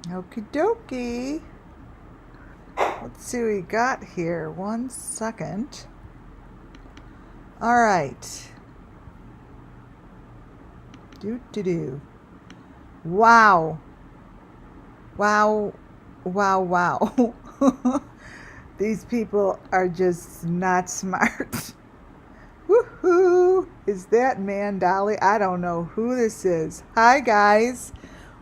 Okie dokie. Let's see what we got here. 1 second. All right. Do. Wow. Wow. Wow. These people are just not smart. Woohoo! Is that man Dolly? I don't know who this is. Hi, guys.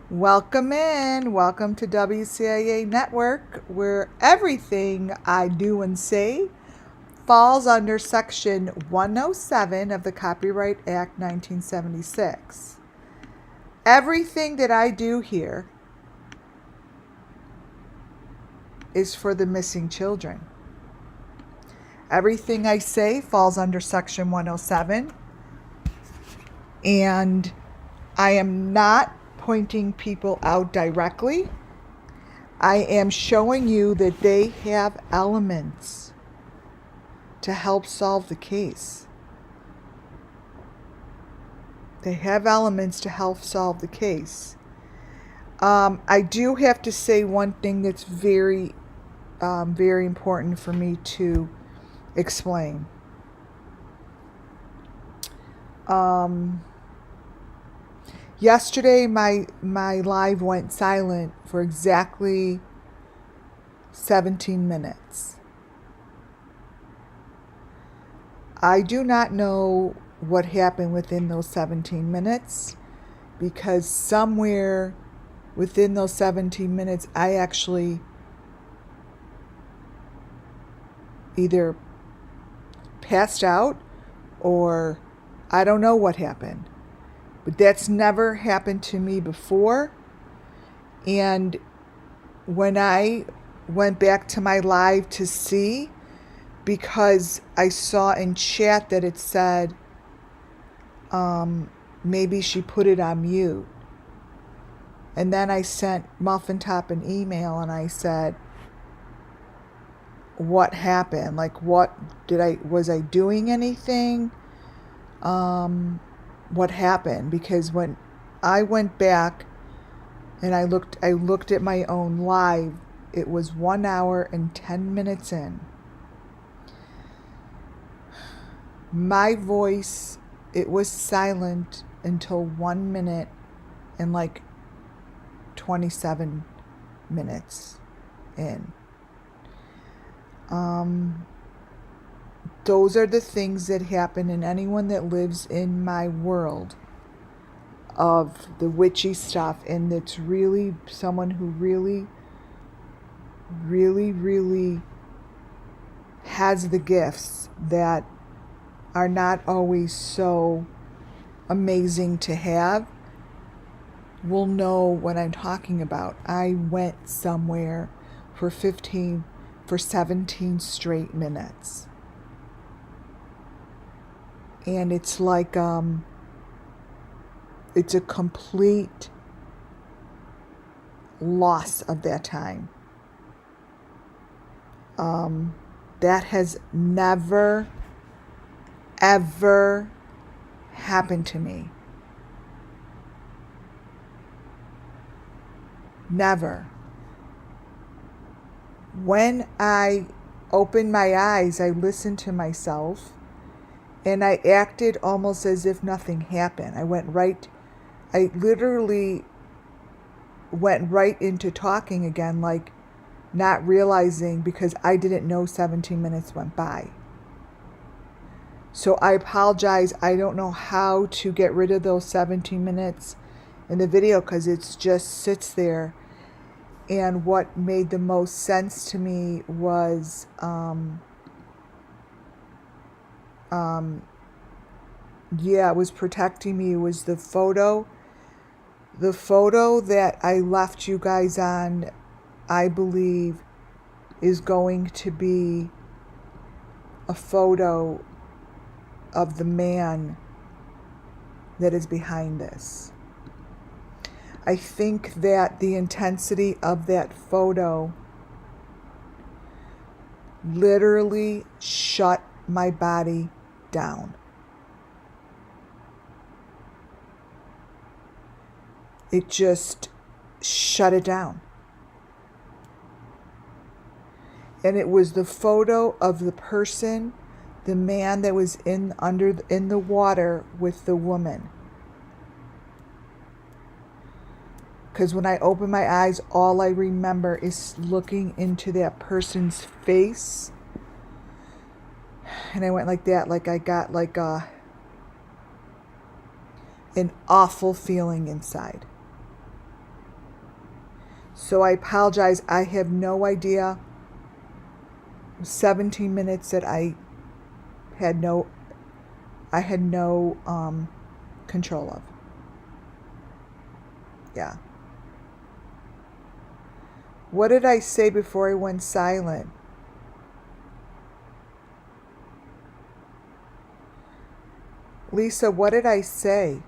Welcome in. Welcome to WCIA Network, where everything I do and say falls under Section 107 of the Copyright Act 1976. Everything that I do here is for the missing children. Everything I say falls under Section 107, and I am not pointing people out directly. I am showing you that they have elements to help solve the case. They have elements to help solve the case. I do have to say one thing that's very important for me to explain. Yesterday, my live went silent for exactly 17 minutes. I do not know what happened within those 17 minutes, because somewhere within those 17 minutes, I actually either passed out or I don't know what happened. But that's never happened to me before. And when I went back to my live to see, because I saw in chat that it said maybe she put it on mute. And then I sent Muffin Top an email and I said, what happened? Like, was I doing anything? What happened? Because when I went back and I looked at my own live, it was 1 hour and 10 minutes in. My voice, it was silent until 1 minute and like 27 minutes in. Those are the things that happen, and anyone that lives in my world of the witchy stuff, and that's really someone who really has the gifts that are not always so amazing to have, will know what I'm talking about. I went somewhere for 17 straight minutes. And it's like, it's a complete loss of that time. That has never, ever happened to me. Never. When I opened my eyes, I listened to myself, and I acted almost as if nothing happened. I literally went right into talking again, like not realizing, because I didn't know 17 minutes went by. So I apologize. I don't know how to get rid of those 17 minutes in the video, because it just sits there. And what made the most sense to me was it was protecting me. It was the photo that I left you guys on, I believe, is going to be a photo of the man that is behind this. I think that the intensity of that photo literally shut my body down. It just shut it down. And it was the photo of the person, the man that was in the water with the woman. Because when I open my eyes, all I remember is looking into that person's face. And I went like that, like I got like an awful feeling inside. So I apologize. I have no idea. 17 minutes that I had no control of. Yeah. What did I say before I went silent? Lisa, what did I say?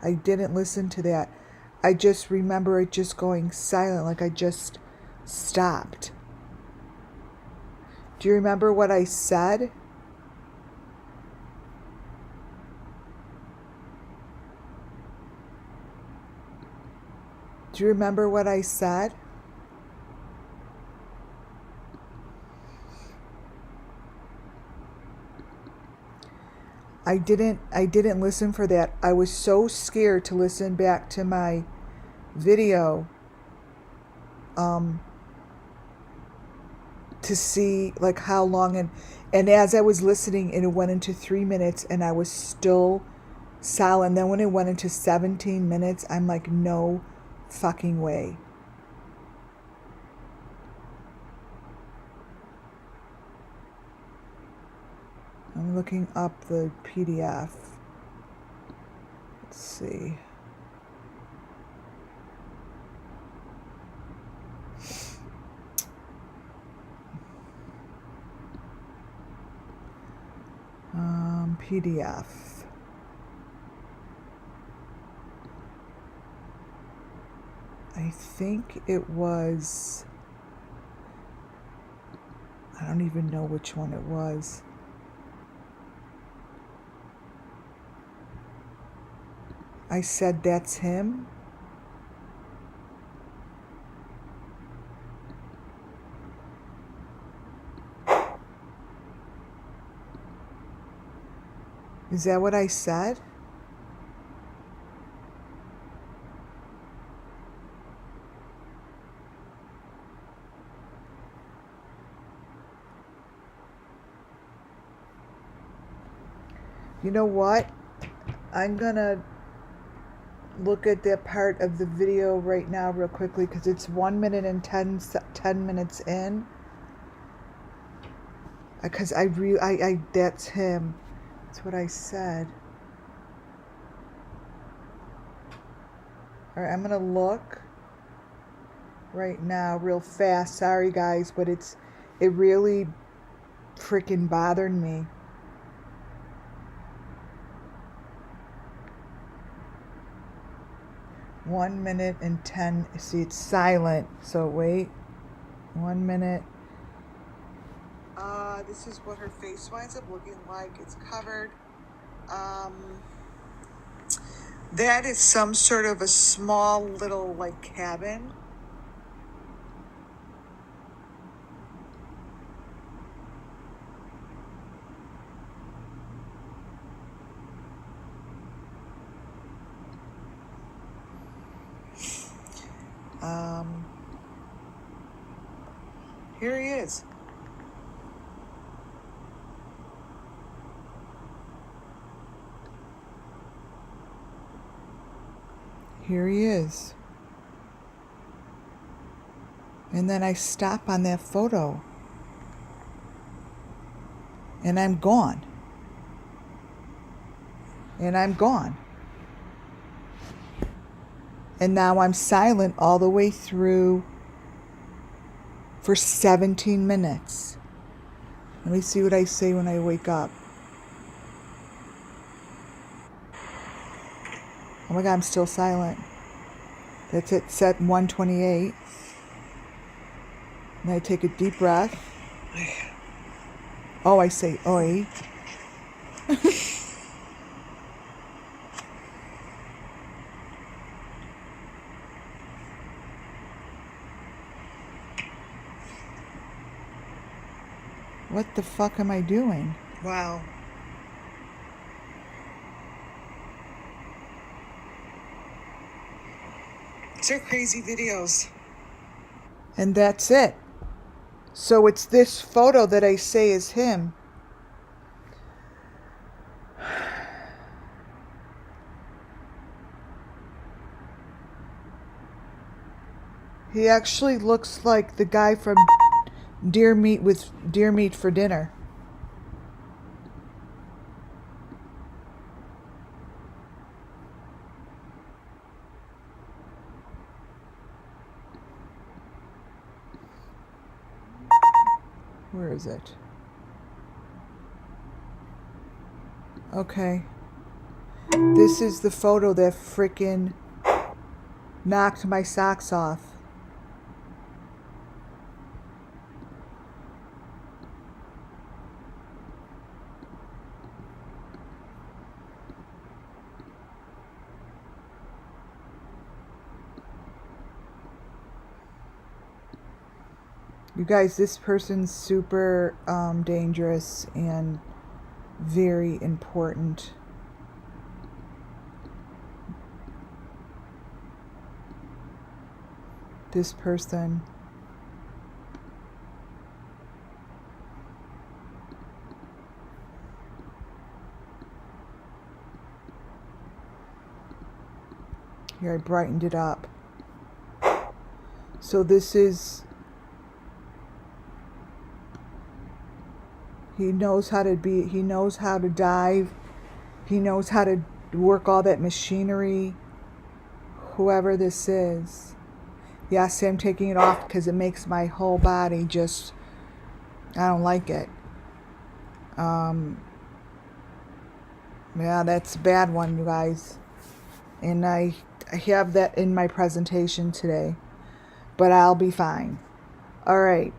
I didn't listen to that. I just remember it just going silent, like I just stopped. Do you remember what I said? Do you remember what I said? I didn't listen for that. I was so scared to listen back to my video to see like how long, and as I was listening, it went into 3 minutes and I was still silent. Then when it went into 17 minutes, I'm like, no fucking way. I'm looking up the PDF. Let's see. PDF. I think it was, I don't even know which one it was. I said, that's him. Is that what I said? You know what? I'm gonna look at that part of the video right now real quickly because it's 1 minute and 10 minutes in. Because I that's him. That's what I said. All right, I'm gonna look right now real fast. Sorry guys, but it really freaking bothered me. One minute and 10. See, it's silent. So wait. 1 minute. This is what her face winds up looking like. It's covered. That is some sort of a small little like cabin. Here he is. Here he is. And then I stop on that photo. And I'm gone. And I'm gone. And now I'm silent all the way through for 17 minutes. Let me see what I say when I wake up. Oh my God, I'm still silent. That's it, set 128. And I take a deep breath. Oh, I say, oi. What the fuck am I doing? Wow. These are crazy videos. And that's it. So it's this photo that I say is him. He actually looks like the guy from Deer Meat for Dinner. Where is it? Okay. This is the photo that frickin' knocked my socks off. You guys, this person's super dangerous and very important. This person. Here, I brightened it up. So this is... He knows how to dive. He knows how to work all that machinery. Whoever this is. Yes, I'm taking it off because it makes my whole body just... I don't like it. Yeah, that's a bad one, you guys. And I have that in my presentation today. But I'll be fine. All right.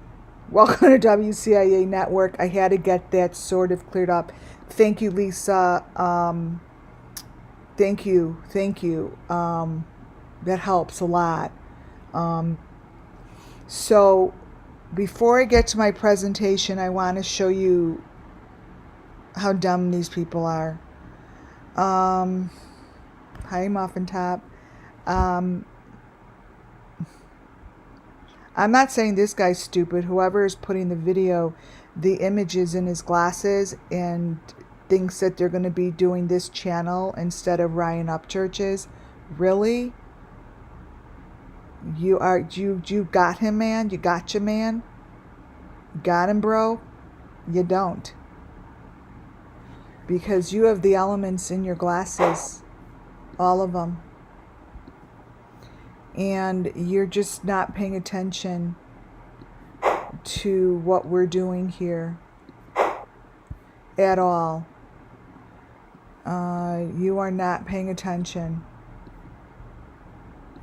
Welcome to WCIA Network. I had to get that sort of cleared up. Thank you, Lisa. Thank you. That helps a lot. So before I get to my presentation, I want to show you how dumb these people are. Hi, Muffin Top. I'm not saying this guy's stupid. Whoever is putting the images in his glasses and thinks that they're going to be doing this channel instead of Ryan Upchurch's. Really? You got him, man? You gotcha, man? You got him, bro? You don't. Because you have the elements in your glasses. All of them. And you're just not paying attention to what we're doing here at all. You are not paying attention.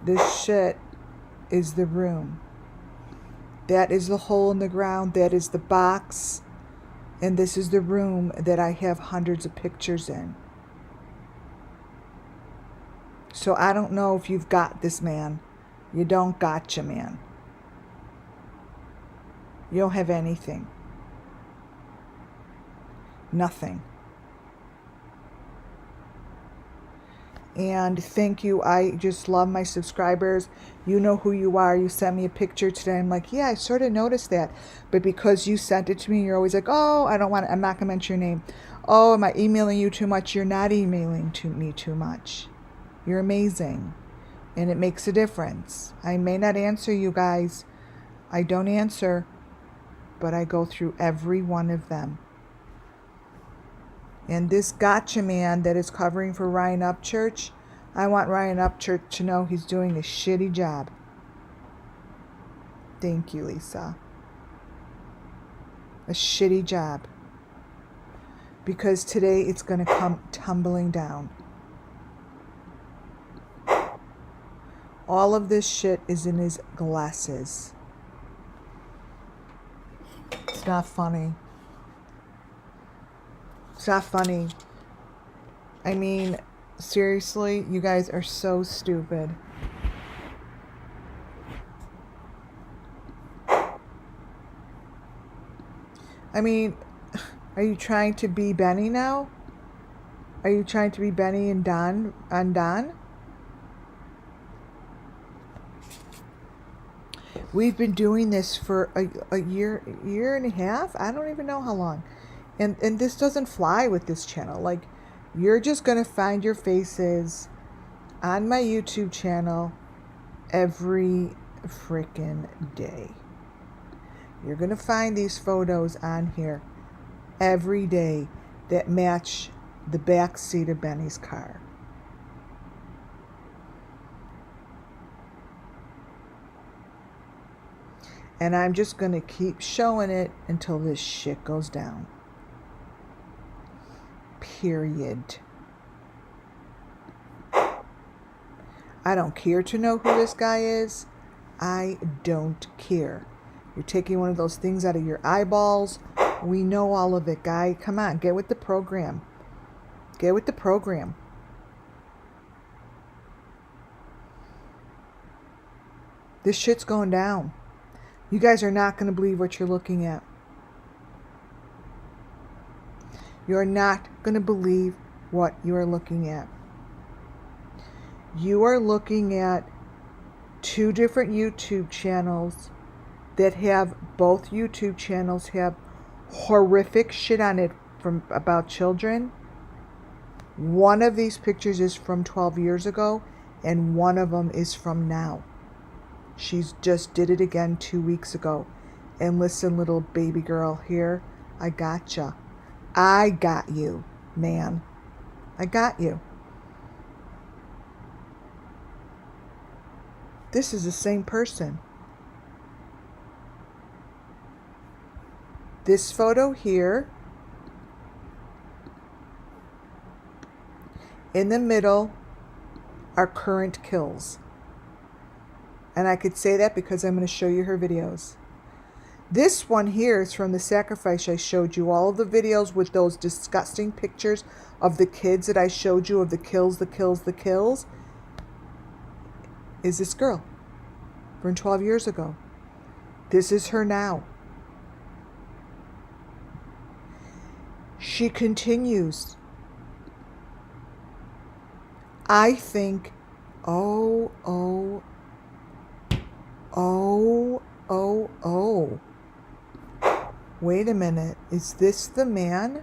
This shit is the room. That is the hole in the ground. That is the box. And this is the room that I have hundreds of pictures in. So I don't know if you've got this, man. You don't gotcha, man. You don't have anything. Nothing. And thank you. I just love my subscribers. You know who you are. You sent me a picture today. I'm like, yeah, I sort of noticed that. But because you sent it to me, you're always like, oh, I'm not going to mention your name. Oh, am I emailing you too much? You're not emailing me too much. You're amazing. And it makes a difference. I may not answer you guys. I don't answer. But I go through every one of them. And this gotcha man that is covering for Ryan Upchurch, I want Ryan Upchurch to know he's doing a shitty job. Thank you, Lisa. A shitty job. Because today it's going to come tumbling down. All of this shit is in his glasses. It's not funny. It's not funny. I mean, seriously, you guys are so stupid. I mean, are you trying to be Benny now? Are you trying to be Benny and Don on Don? We've been doing this for a year and a half. I don't even know how long. And this doesn't fly with this channel. Like, you're just going to find your faces on my YouTube channel every freaking day. You're going to find these photos on here every day that match the back seat of Benny's car. And I'm just going to keep showing it until this shit goes down. Period. I don't care to know who this guy is. I don't care. You're taking one of those things out of your eyeballs. We know all of it, guy. Come on, get with the program. Get with the program. This shit's going down. You guys are not going to believe what you're looking at. You're not going to believe what you are looking at. You are looking at two different YouTube channels that have, both YouTube channels have horrific shit on it from about children. One of these pictures is from 12 years ago, and one of them is from now. She's just did it again 2 weeks ago. And listen, little baby girl, here, I gotcha. I got you, man. I got you. This is the same person. This photo here, in the middle, are current kills. And I could say that because I'm going to show you her videos. This one here is from the sacrifice I showed you. All of the videos with those disgusting pictures of the kids that I showed you of the kills, is this girl from 12 years ago. This is her now. She continues. I think, oh. Wait a minute. Is this the man?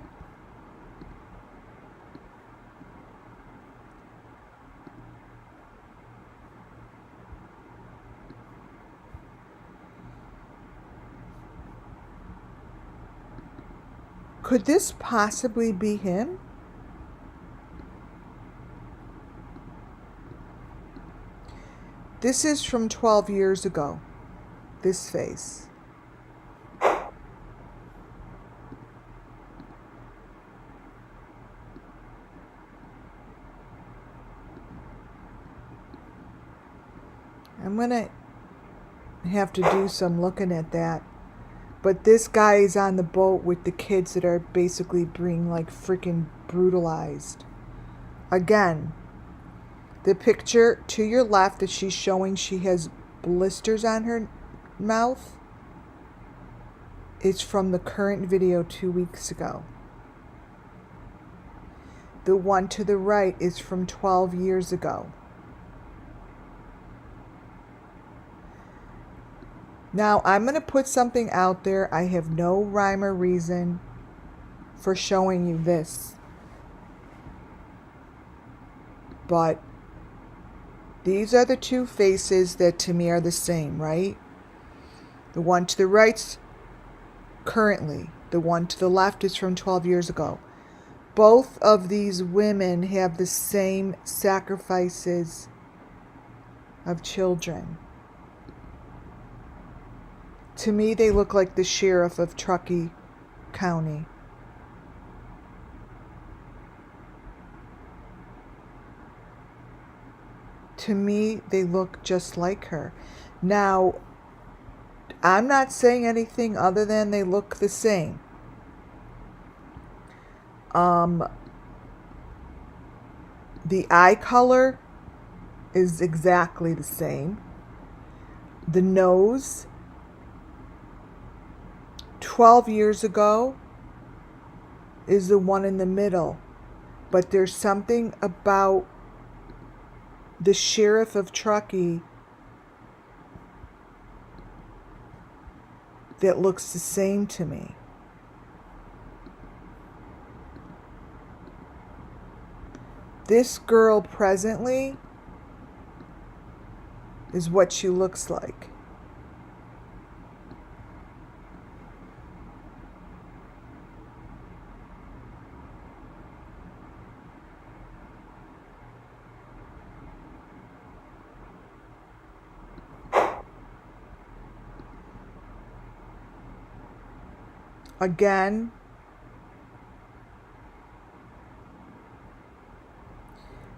Could this possibly be him? This is from 12 years ago. This face. I'm going to have to do some looking at that. But this guy is on the boat with the kids that are basically being like freaking brutalized. Again, the picture to your left that she's showing she has blisters on her mouth is from the current video 2 weeks ago. The one to the right is from 12 years ago. Now, I'm going to put something out there. I have no rhyme or reason for showing you this. But these are the two faces that to me are the same, right? The one to the right's currently. The one to the left is from 12 years ago. Both of these women have the same sacrifices of children. To me, they look like the sheriff of Truckee County. To me, they look just like her. Now, I'm not saying anything other than they look the same. The eye color is exactly the same. The nose, 12 years ago is the one in the middle. But there's something about the sheriff of Truckee that looks the same to me. This girl presently is what she looks like. Again,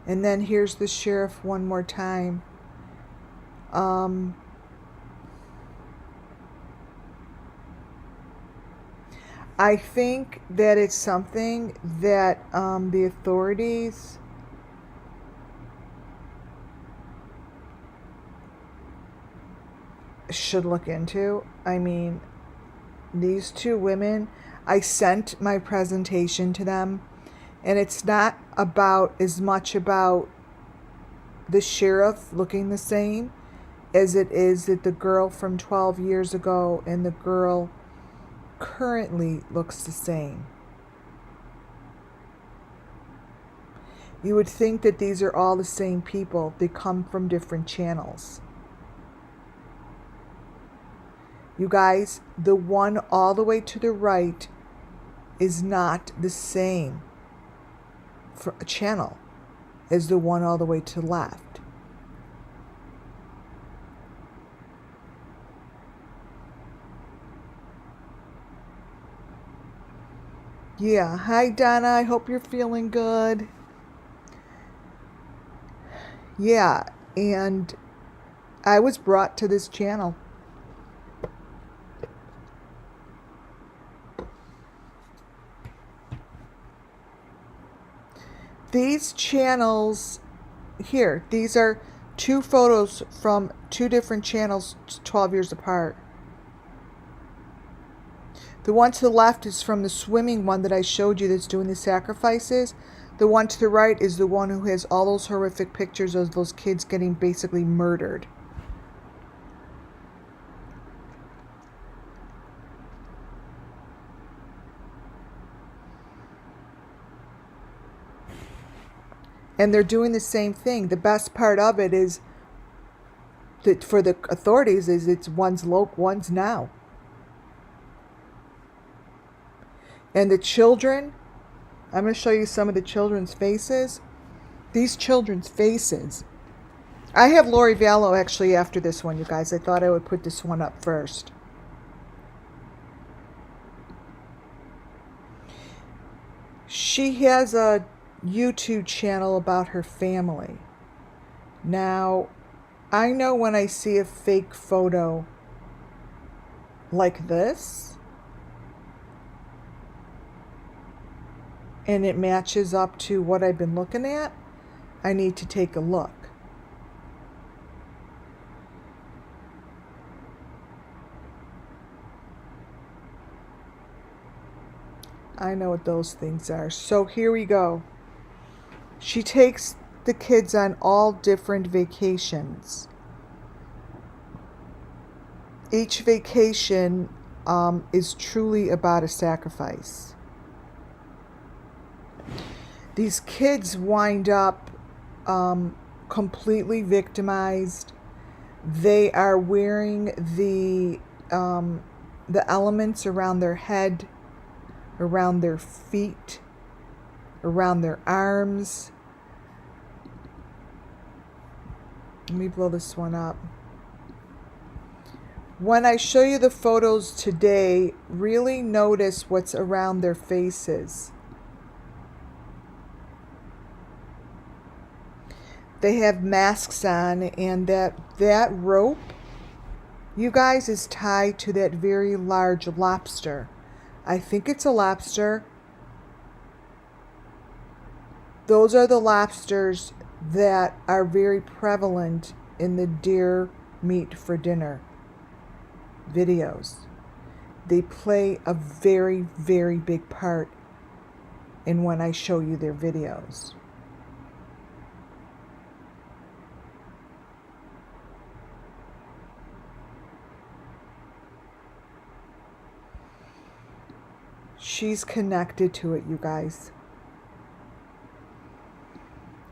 and then here's the sheriff one more time. I think that it's something that the authorities should look into. I mean, these two women, I sent my presentation to them, and it's not about as much about the sheriff looking the same as it is that the girl from 12 years ago and the girl currently looks the same. You would think that these are all the same people. They come from different channels. You guys, the one all the way to the right is not the same for a channel as the one all the way to the left. Yeah, hi Donna, I hope you're feeling good. Yeah, and I was brought to this channel. These channels here, these are two photos from two different channels 12 years apart. The one to the left is from the swimming one that I showed you that's doing the sacrifices. The one to the right is the one who has all those horrific pictures of those kids getting basically murdered. And they're doing the same thing. The best part of it is that for the authorities is it's one's now. And the children, I'm going to show you some of the children's faces. These children's faces. I have Lori Vallow actually after this one, you guys. I thought I would put this one up first. She has a YouTube channel about her family. Now, I know when I see a fake photo like this, and it matches up to what I've been looking at, I need to take a look. I know what those things are. So here we go. She takes the kids on all different vacations. Each vacation is truly about a sacrifice. These kids wind up completely victimized. They are wearing the elements around their head, around their feet, around their arms. Let me blow this one up. When I show you the photos today, really notice what's around their faces. They have masks on, and that rope, you guys, is tied to that very large lobster. I think it's a lobster. Those are the lobsters that are very prevalent in the deer meat for dinner videos. they play a very, very big part in when I show you their videos. She's connected to it, you guys.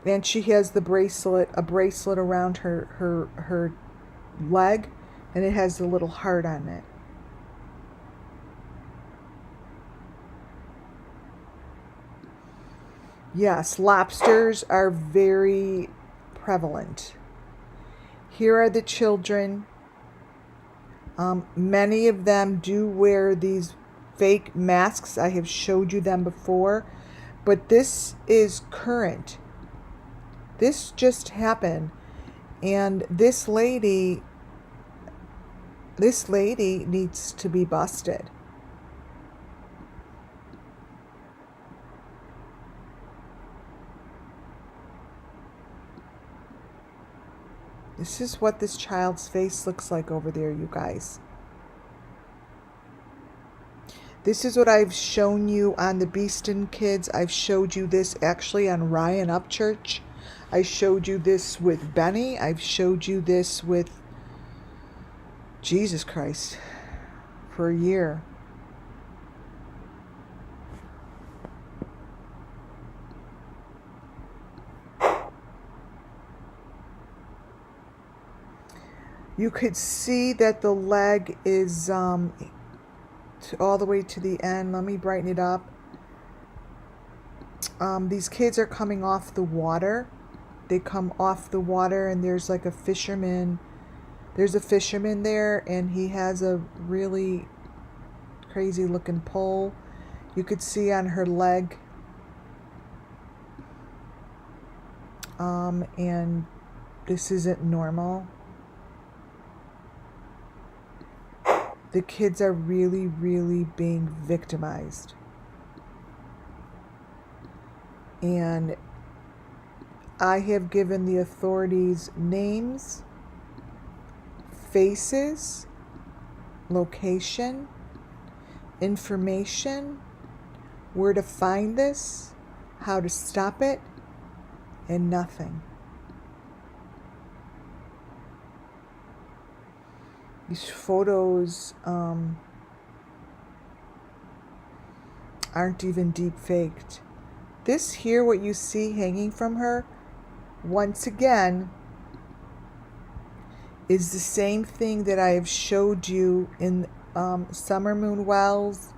And she has a bracelet around her leg, and it has a little heart on it. Yes, lobsters are very prevalent. Here are the children. Many of them do wear these fake masks. I have showed you them before, but this is current. This just happened, and this lady needs to be busted. This is what this child's face looks like over there, you guys. This is what I've shown you on the Beeston Kids. I've showed you this actually on Ryan Upchurch. I showed you this with Benny. I've showed you this with Jesus Christ for a year. You could see that the leg is all the way to the end. Let me brighten it up. These kids are coming off the water. They come off the water, and there's like a fisherman. There's a fisherman there, and he has a really crazy looking pole. You could see on her leg. And this isn't normal. The kids are really, really being victimized. And I have given the authorities names, faces, location, information, where to find this, how to stop it, and nothing. These photos aren't even deep faked. This here, what you see hanging from her, once again, is the same thing that I have showed you in Summer Moon Wells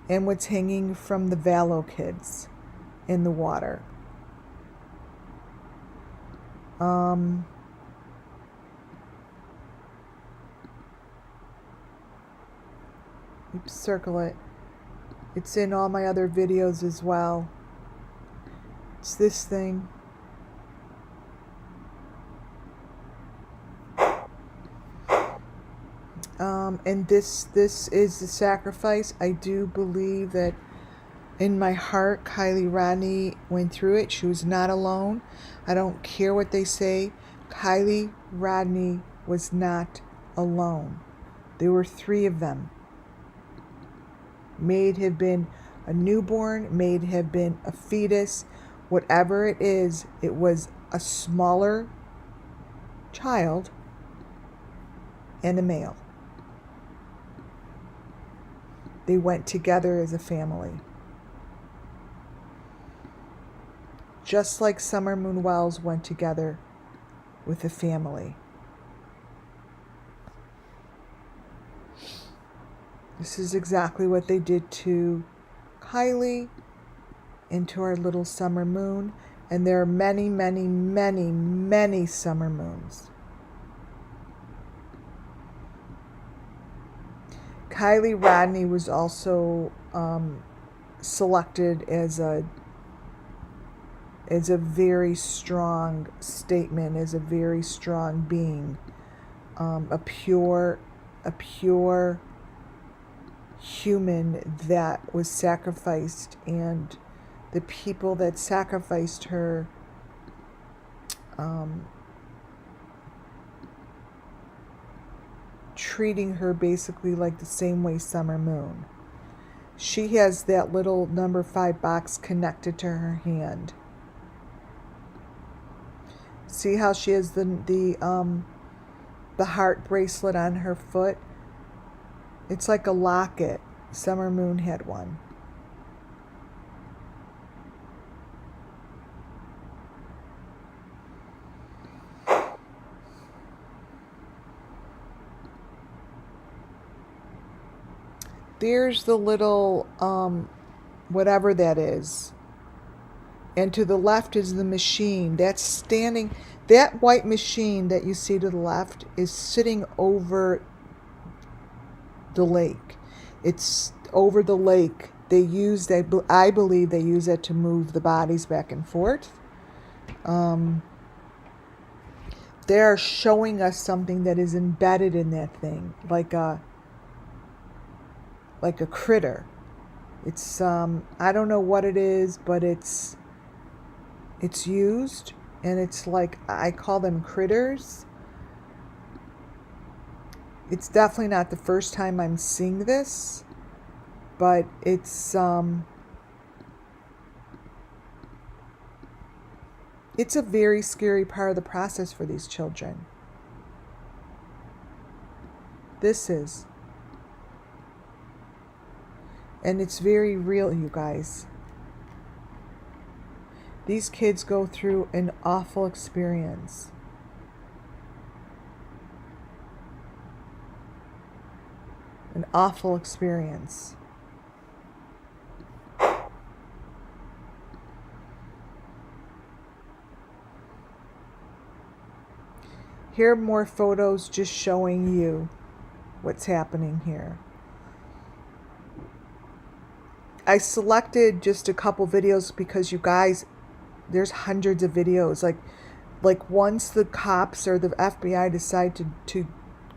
and what's hanging from the Vallow kids in the water. Oops, circle it. It's in all my other videos as well. It's this thing. And this is the sacrifice. I do believe that in my heart, Kylie Rodney went through it. She was not alone. I don't care what they say. Kylie Rodney was not alone. There were 3 of them. May it have been a newborn, may it have been a fetus, whatever it is, it was a smaller child and a male. They went together as a family. Just like Summer Moon Wells went together with a family. This is exactly what they did to Kylie and to our little summer moon. And there are many, many, many, many summer moons. Kylie Rodney was also selected as a very strong statement, as a very strong being, a pure human that was sacrificed, and the people that sacrificed her treating her basically like the same way Summer Moon. She has that little number 5 box connected to her hand. See how she has the heart bracelet on her foot? It's like a locket. Summer Moon had one. There's the little, whatever that is. And to the left is the machine. That's standing, that white machine that you see to the left is sitting over the lake. It's over the lake. They use that, I believe they use it to move the bodies back and forth. They're showing us something that is embedded in that thing, like a critter. It's I don't know what it is, but it's used, and it's like, I call them critters. It's definitely not the first time I'm seeing this, but it's a very scary part of the process for these children. This is. And it's very real, you guys. These kids go through an awful experience. An awful experience. Here are more photos just showing you what's happening here. I selected just a couple videos because, you guys, there's hundreds of videos. Like once the cops or the FBI decide to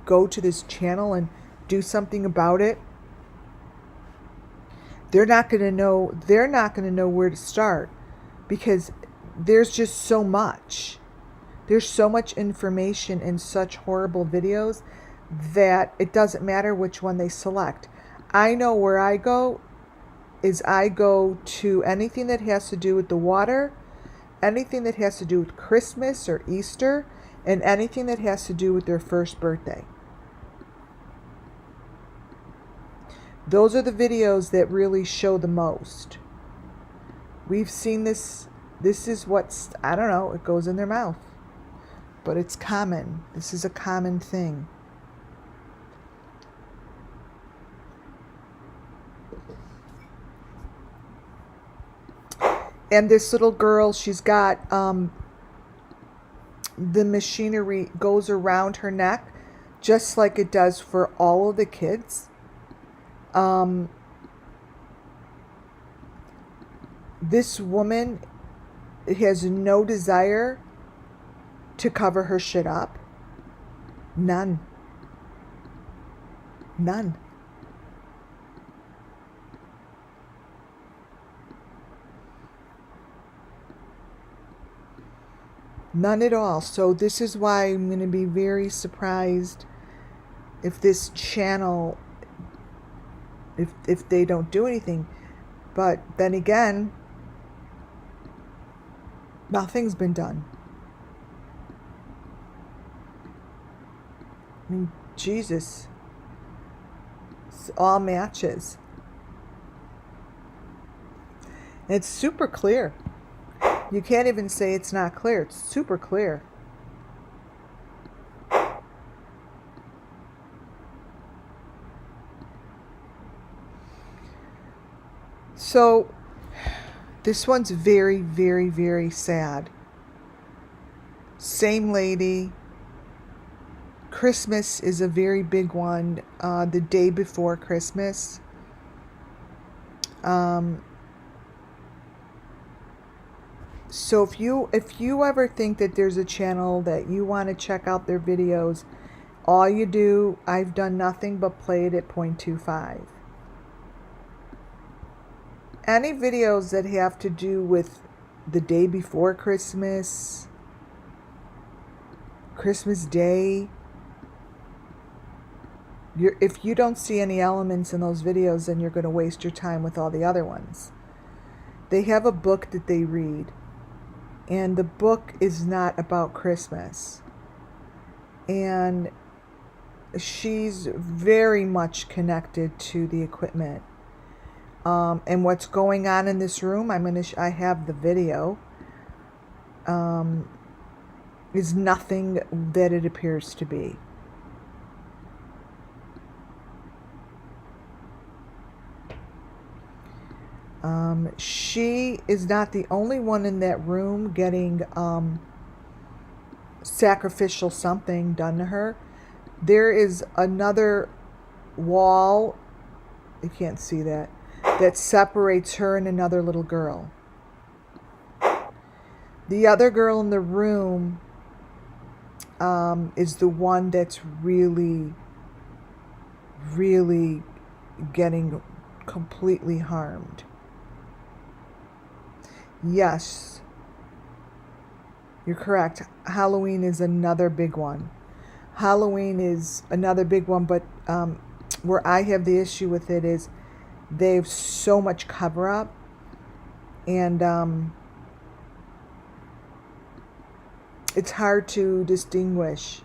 go to this channel and do something about it, they're not going to know where to start, because there's just so much. There's so much information in such horrible videos that it doesn't matter which one they select. I know where I go to anything that has to do with the water, anything that has to do with Christmas or Easter, and anything that has to do with their first birthday. Those are the videos that really show the most. We've seen this. This is what's, I don't know, it goes in their mouth. But it's common. This is a common thing. And this little girl, she's got the machinery goes around her neck, just like it does for all of the kids. This woman has no desire to cover her shit up. None. None. None at all. So this is why I'm going to be very surprised if this channel, if they don't do anything. But then again, nothing's been done. I mean, Jesus. It's all matches. And it's super clear. You can't even say it's not clear. It's super clear. So, this one's very, very, very sad. Same lady. Christmas is a very big one. The day before Christmas. So if you ever think that there's a channel that you want to check out their videos, all you do, I've done nothing but play it at 0.25. Any videos that have to do with the day before Christmas, Christmas Day, If you don't see any elements in those videos, then you're going to waste your time with all the other ones. They have a book that they read, and the book is not about Christmas. And she's very much connected to the equipment. And what's going on in this room, I have the video, is nothing that it appears to be. She is not the only one in that room getting sacrificial something done to her. There is another wall, you can't see that separates her and another little girl. The other girl in the room is the one that's really, really getting completely harmed. Yes, you're correct. Halloween is another big one. Halloween is another big one, but where I have the issue with it is they have so much cover up, and it's hard to distinguish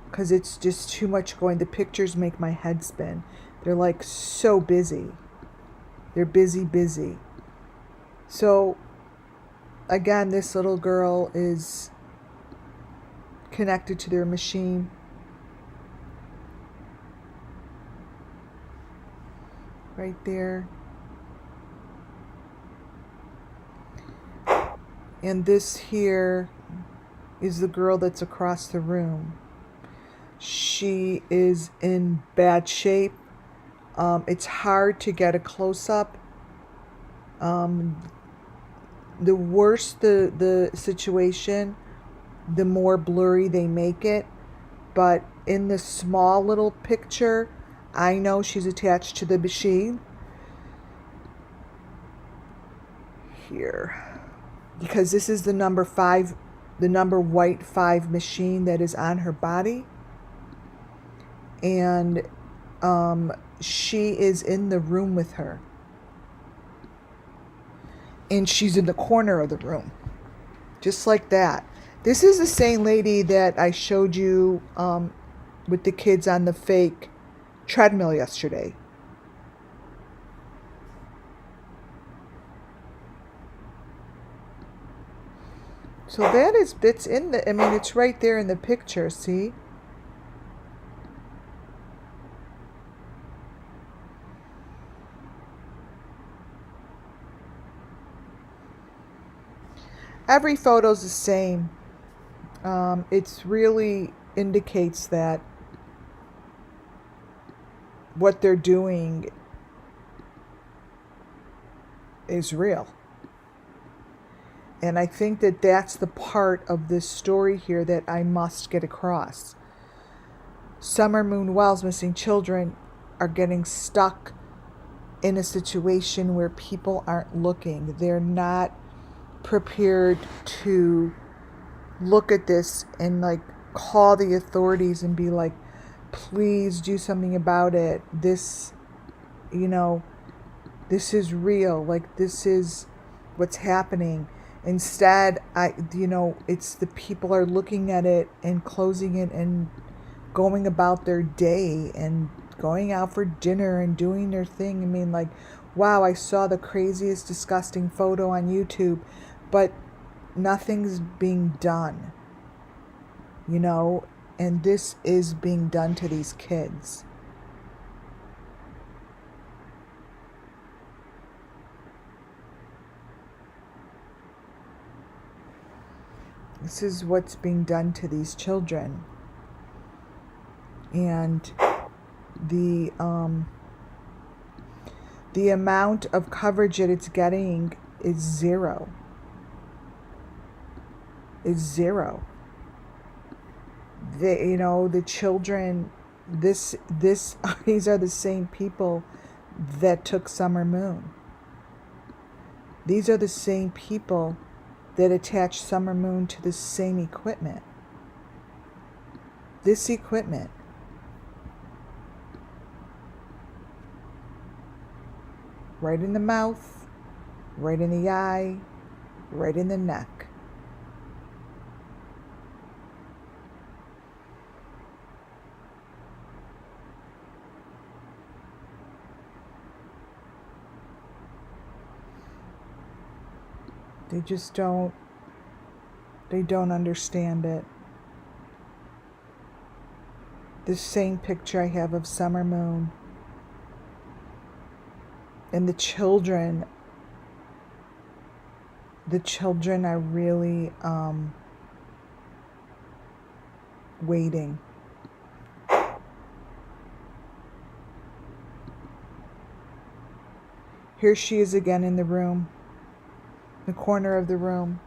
because it's just too much going. The pictures make my head spin. They're like so busy. They're busy. So again, this little girl is connected to their machine. Right there. And this here is the girl that's across the room. She is in bad shape. It's hard to get a close-up. The worse the situation, the more blurry they make it. But in the small little picture, I know she's attached to the machine. Here. Because this is the number 5, the number white 5 machine that is on her body. And she is in the room with her. And she's in the corner of the room. Just like that. This is the same lady that I showed you with the kids on the fake treadmill yesterday. So it's in the, it's right there in the picture, see? Every photo's the same. It's really indicates that what they're doing is real. And I think that that's the part of this story here that I must get across. Summer Moon Wells missing children are getting stuck in a situation where people aren't looking. They're not prepared to look at this and like call the authorities and be like, please do something about it. This, this is real. Like, this is what's happening. Instead, it's the people are looking at it and closing it and going about their day and going out for dinner and doing their thing. Wow, I saw the craziest, disgusting photo on YouTube, but nothing's being done, and this is being done to these kids. This is what's being done to these children. And the amount of coverage that it's getting is zero. Is zero. The children, these are the same people that took Summer Moon. These are the same people that attached Summer Moon to the same equipment. This equipment. right in the mouth, right in the eye, right in the neck. They just don't understand it. This same picture I have of Summer Moon and the children are really waiting. Here she is again in the room, the corner of the room.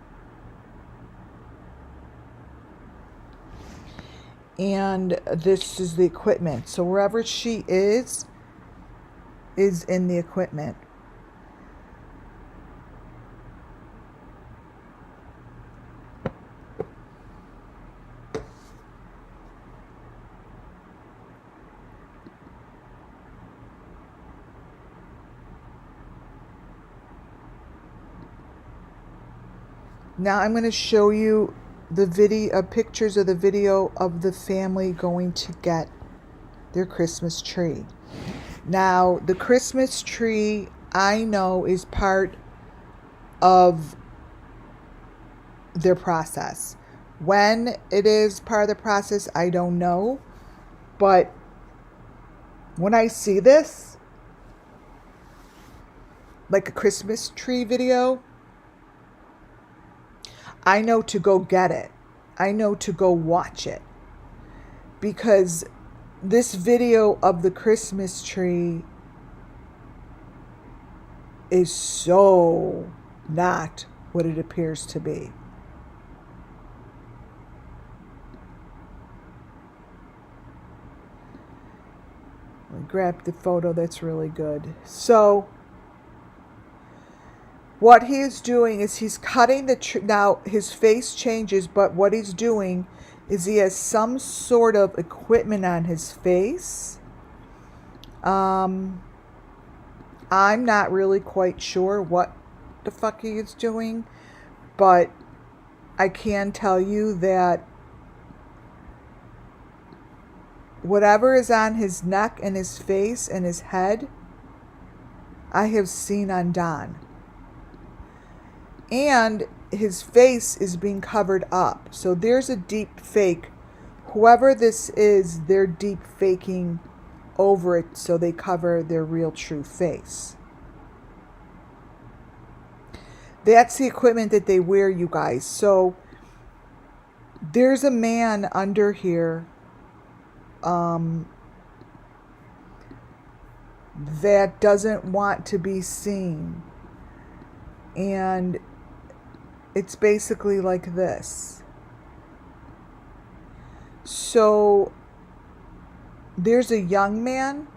And this is the equipment. So wherever she is in the equipment. Now I'm going to show you the video, pictures of the video of the family going to get their Christmas tree. Now, the Christmas tree, I know, is part of their process. When it is part of the process, I don't know. But when I see this, like a Christmas tree video, I know to go get it. I know to go watch it. Because this video of the Christmas tree is so not what it appears to be. Let me grab the photo that's really good. So what he is doing is he's cutting the tree. Now his face changes, but what he's doing is he has some sort of equipment on his face. I'm not really quite sure what the fuck he is doing, but I can tell you that whatever is on his neck and his face and his head, I have seen on Don. And his face is being covered up. So there's a deep fake. Whoever this is, they're deep faking over it so they cover their real true face. That's the equipment that they wear, you guys. So there's a man under here that doesn't want to be seen. And it's basically like this. So there's a young man,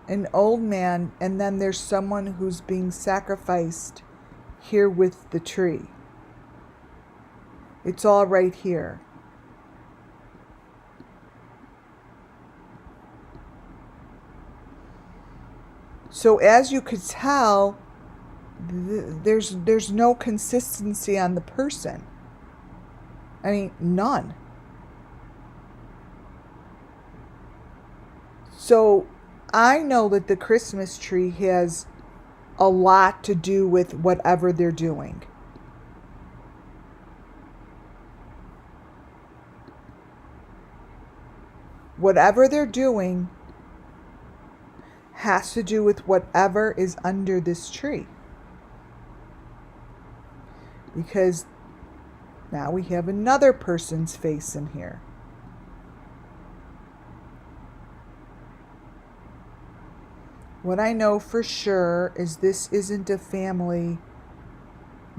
an old man, and then there's someone who's being sacrificed here with the tree. It's all right here. So as you could tell, there's no consistency on the person. I mean, none. So I know that the Christmas tree has a lot to do with whatever they're doing. Whatever they're doing has to do with whatever is under this tree. Because now we have another person's face in here. What I know for sure is this isn't a family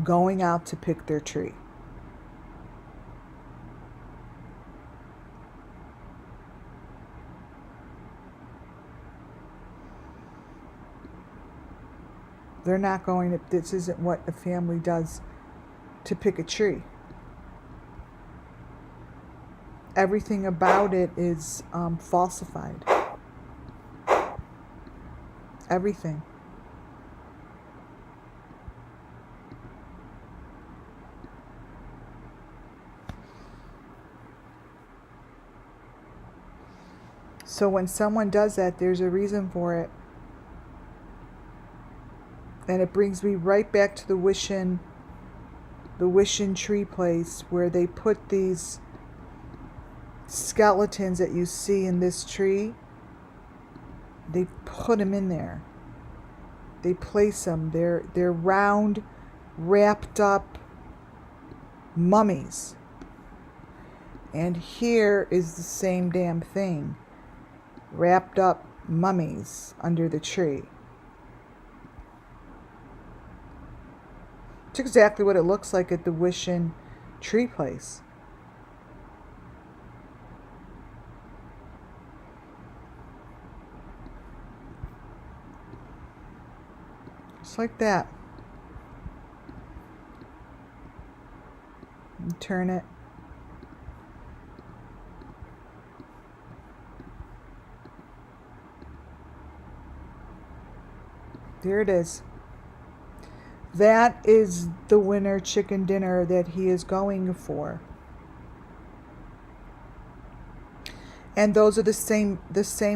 going out to pick their tree. They're not going to, this isn't what a family does to pick a tree. Everything about it is falsified. Everything. So when someone does that, there's a reason for it. And it brings me right back to the Wishin tree place where they put these skeletons that you see in this tree. They put them in there. They place them. They're round, wrapped up mummies. And here is the same damn thing. Wrapped up mummies under the tree. It's exactly what it looks like at the Wishin tree place. Just like that. And turn it. There it is. That is the winter chicken dinner that he is going for. And those are the same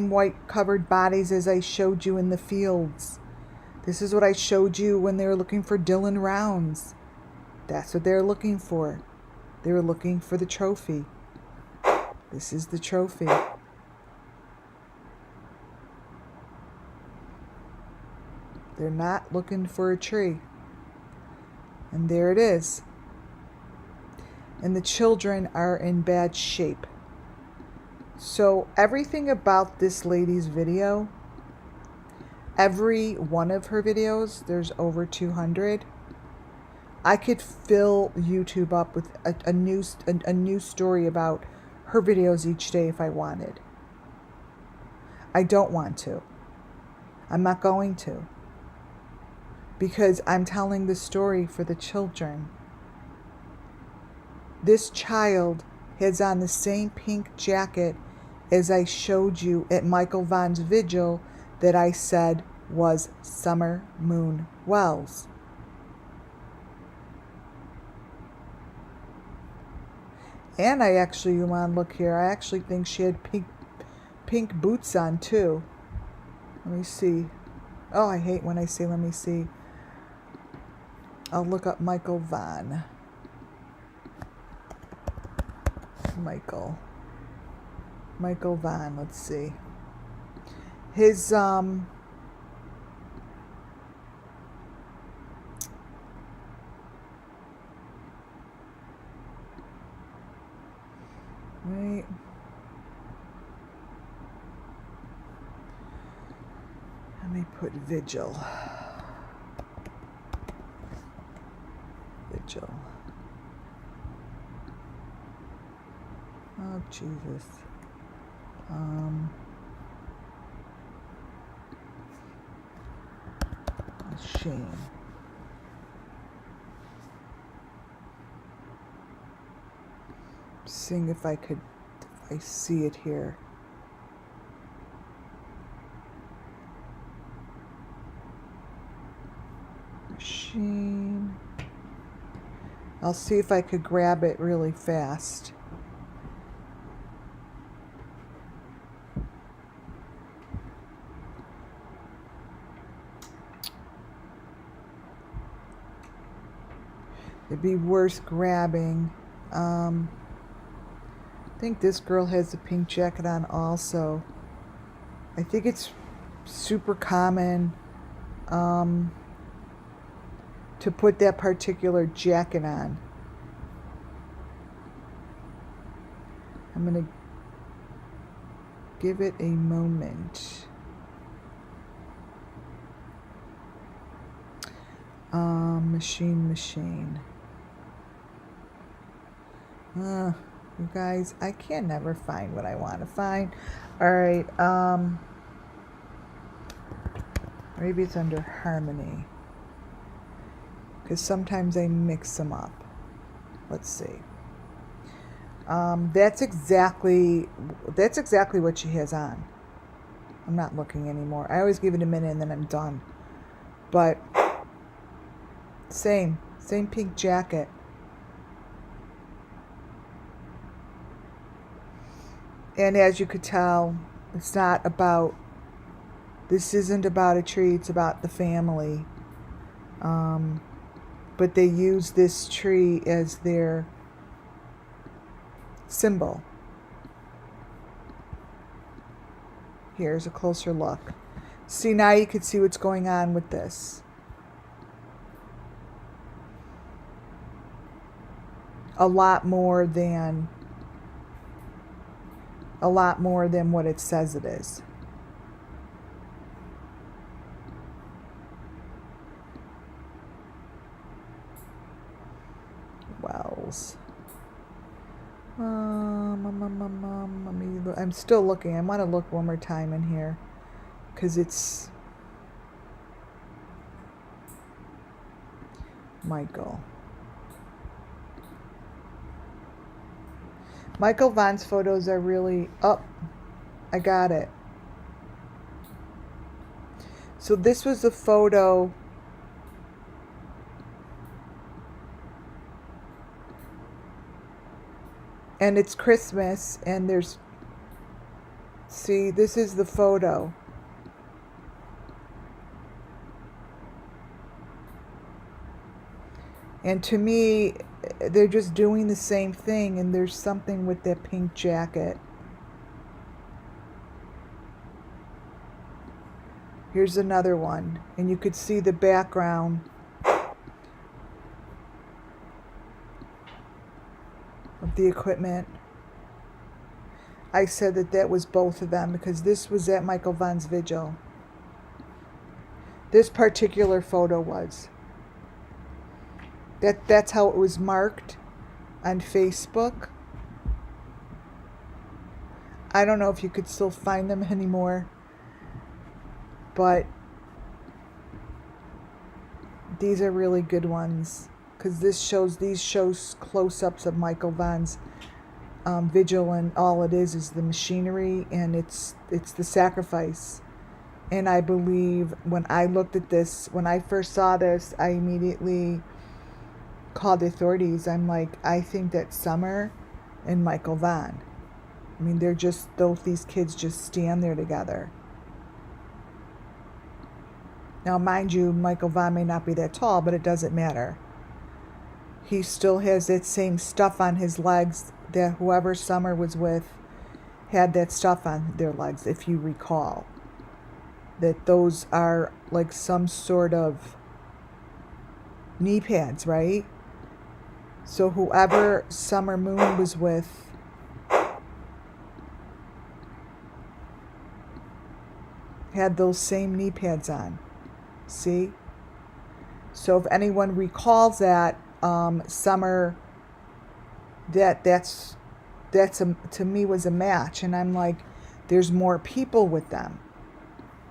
white covered bodies as I showed you in the fields. This is what I showed you when they were looking for Dylan Rounds. That's what they're looking for. They were looking for the trophy. This is the trophy. They're not looking for a tree. And there it is. And the children are in bad shape. So everything about this lady's video, every one of her videos, there's over 200. I could fill YouTube up with a new story about her videos each day if I wanted. I don't want to. I'm not going to. Because I'm telling the story for the children. This child has on the same pink jacket as I showed you at Michael Vaughn's vigil that I said was Summer Moon Wells. And I actually, you want to look here, I actually think she had pink boots on too. Let me see. Oh, I hate when I say let me see. I'll look up Michael Vaughn. Michael Vaughn, let's see. His wait. Let me put vigil. Oh, Jesus. Shame. Seeing if I see it here. Machine. I'll see if I could grab it really fast. It'd be worth grabbing. I think this girl has a pink jacket on also. I think it's super common to put that particular jacket on. I'm going to give it a moment. Machine. You guys, I can never find what I want to find. Alright, maybe it's under Harmony. Because sometimes I mix them up. Let's see. That's exactly what she has on. I'm not looking anymore. I always give it a minute and then I'm done. But same pink jacket. And as you could tell, It's not about, this isn't about a tree, it's about the family. But they use this tree as their symbol. Here's a closer look. See, now you can see what's going on with this. A lot more than what it says it is. Wells. I'm still looking. I want to look one more time in here because it's Michael Vaughn's photos are really up. I got it. So this was a photo. And it's Christmas, and there's, see, this is the photo. And to me, they're just doing the same thing, and there's something with that pink jacket. Here's another one, and you could see the background of the equipment. I said that was both of them because this was at Michael Vaughn's vigil. This particular photo was. That's how it was marked on Facebook. I don't know if you could still find them anymore, but these are really good ones because these shows close-ups of Michael Vaughn's vigil, and all it is the machinery, and it's the sacrifice. And I believe when I looked at this, when I first saw this, I immediately called the authorities. I'm like, I think that Summer and Michael Vaughn, I mean, they're just, these kids just stand there together. Now, mind you, Michael Vaughn may not be that tall, but it doesn't matter. He still has that same stuff on his legs that whoever Summer was with had that stuff on their legs, if you recall. That those are like some sort of knee pads, right? So whoever Summer Moon was with had those same knee pads on. See? So if anyone recalls that, Summer, that's to me was a match. And I'm like, there's more people with them.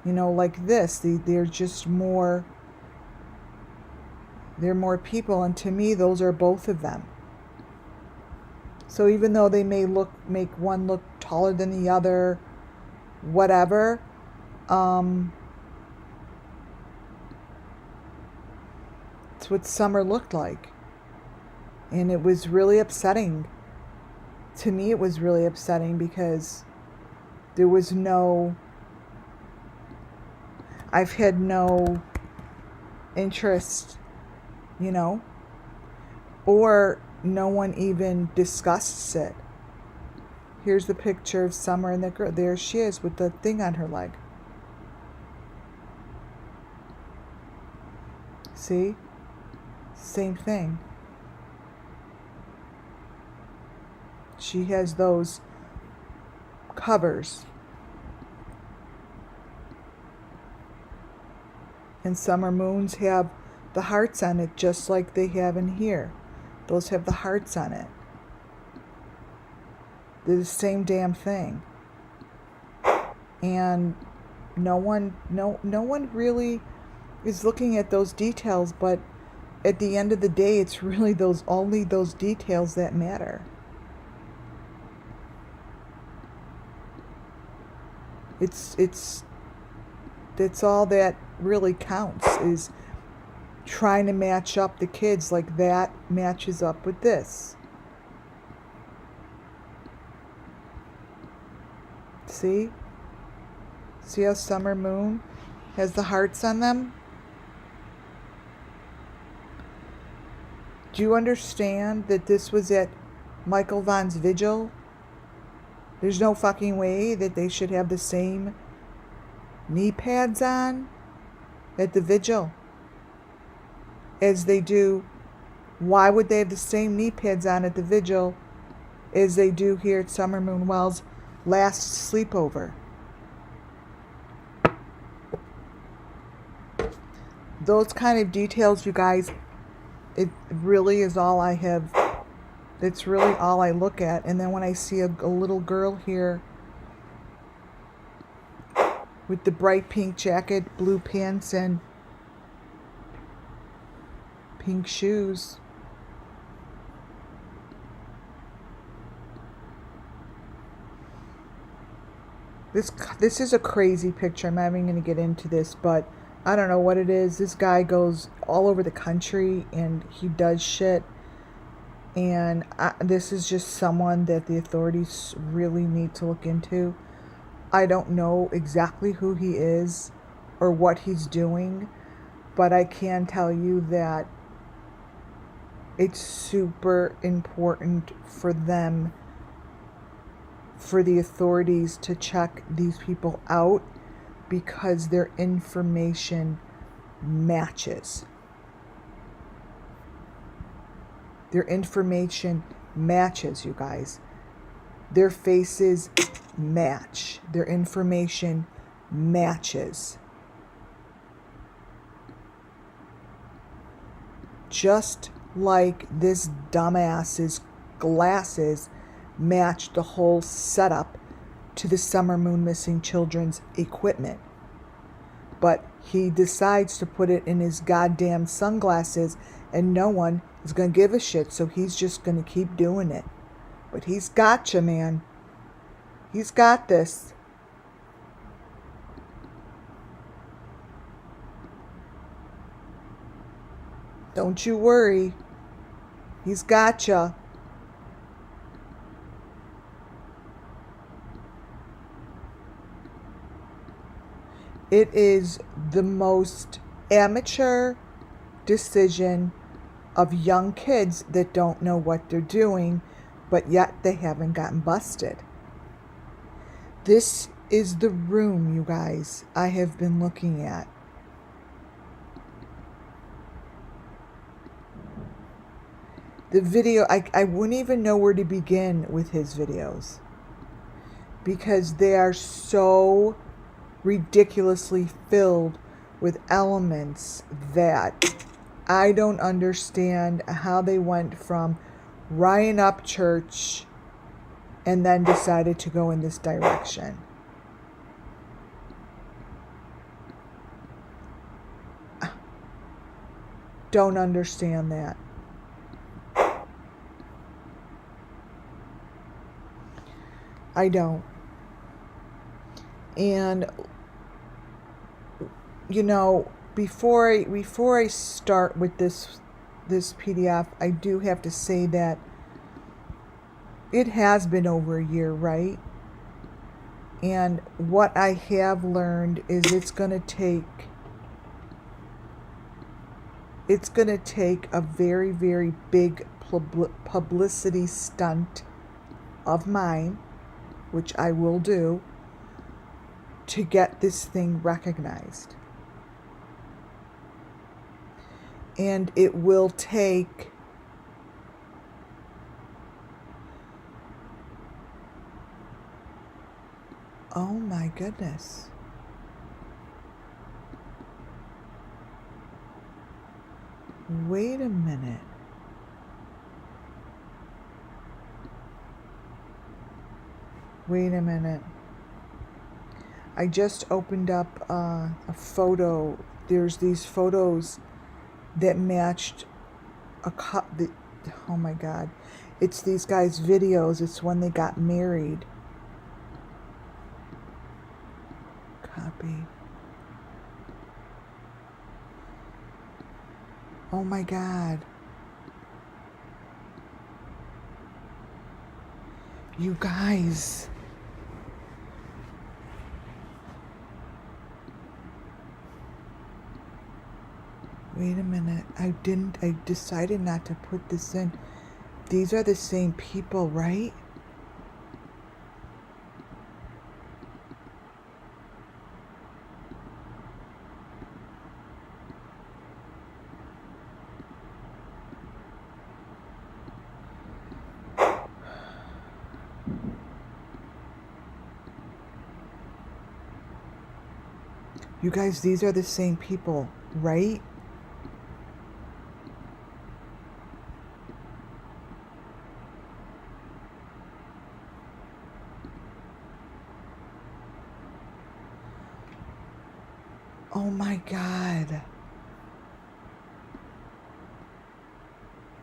You know, like this. They're just more, they're more people. And to me, those are both of them. So even though they may make one look taller than the other, whatever, it's what Summer looked like. And it was really upsetting. To me, it was really upsetting because there was no, I've had no interest, you know, or no one even discusses it. Here's the picture of Summer and the girl. There she is with the thing on her leg. See? Same thing. She has those covers. And Summer Moons have the hearts on it just like they have in here. Those have the hearts on it. They're the same damn thing. And no one really is looking at those details, but at the end of the day, it's really only those details that matter. That's all that really counts, is trying to match up the kids like that matches up with this. See? See how summer moon has the hearts on them? Do you understand that this was at Michael Vaughn's vigil? There's no fucking way that they should have the same knee pads on at the vigil as they do. Why would they have the same knee pads on at the vigil as they do here at Summer Moon Wells' last sleepover? Those kind of details, you guys, it really is all I have. It's really all I look at. And then when I see a little girl here with the bright pink jacket, blue pants, and pink shoes. This is a crazy picture. I'm not even going to get into this, but I don't know what it is. This guy goes all over the country and he does shit. And this is just someone that the authorities really need to look into. I don't know exactly who he is or what he's doing, but I can tell you that it's super important for them, for the authorities to check these people out because their information matches. Their information matches, you guys. Their faces match. Their information matches. Just like this dumbass's glasses match the whole setup to the Summer Moon Missing Children's equipment. But he decides to put it in his goddamn sunglasses and no one is going to give a shit, so he's just going to keep doing it. But he's got you, man. He's got this. Don't you worry. He's got you. It is the most amateur decision of young kids that don't know what they're doing, but yet they haven't gotten busted. This is the room, you guys, I have been looking at. The video, I wouldn't even know where to begin with his videos because they are so ridiculously filled with elements that I don't understand how they went from Ryan Upchurch and then decided to go in this direction. Don't understand that. I don't. And you know, before I start with this PDF, I do have to say that it has been over a year, right? And what I have learned is it's going to take a very, very big publicity stunt of mine, which I will do, to get this thing recognized. And it will take oh my goodness. Wait a minute. Wait a minute. I just opened up a photo. There's these photos that matched oh my God. It's these guys' videos. It's when they got married. Copy. Oh my God. You guys. Wait a minute. I decided not to put this in. These are the same people, right? You guys, these are the same people, right? Oh my God.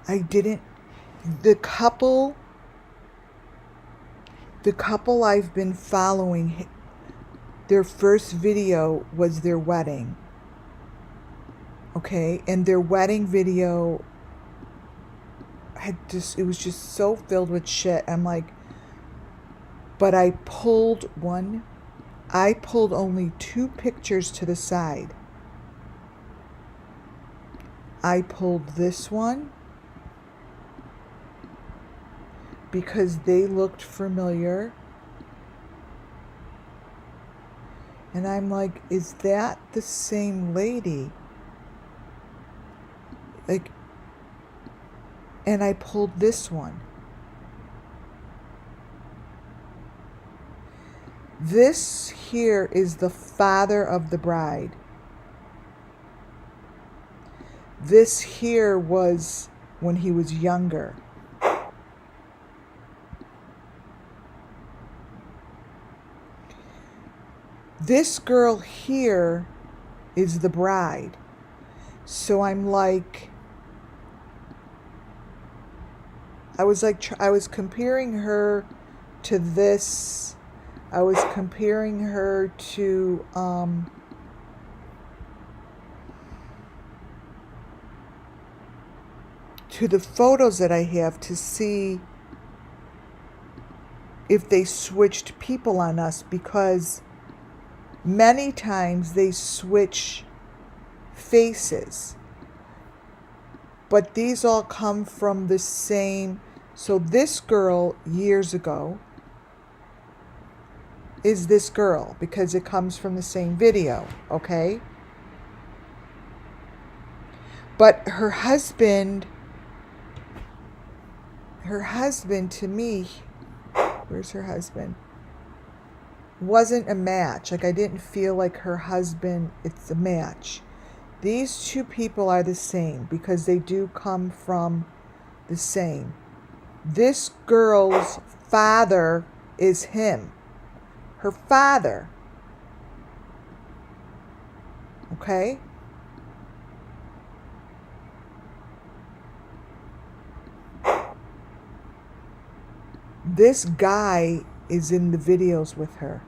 I didn't. The couple I've been following, their first video was their wedding. Okay? And their wedding video it was just so filled with shit. I'm like, but I pulled only 2 pictures to the side. I pulled this one because they looked familiar. And I'm like, is that the same lady? Like, and I pulled this one. This here is the father of the bride. This here was when he was younger. This girl here is the bride. So I'm like, I was comparing her to this. I was comparing her to the photos that I have to see if they switched people on us, because many times they switch faces. But these all come from the same. So this girl years ago is this girl because it comes from the same video, okay? But her husband to me, where's her husband? Wasn't a match. Like, I didn't feel like her husband, it's a match. These 2 people are the same because they do come from the same. This girl's father is him. Her father. Okay? This guy is in the videos with her.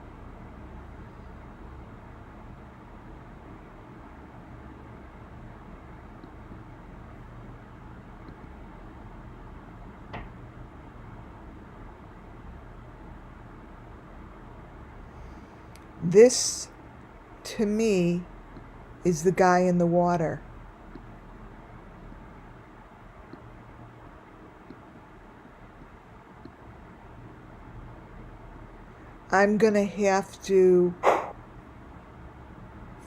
This, to me, is the guy in the water. I'm going to have to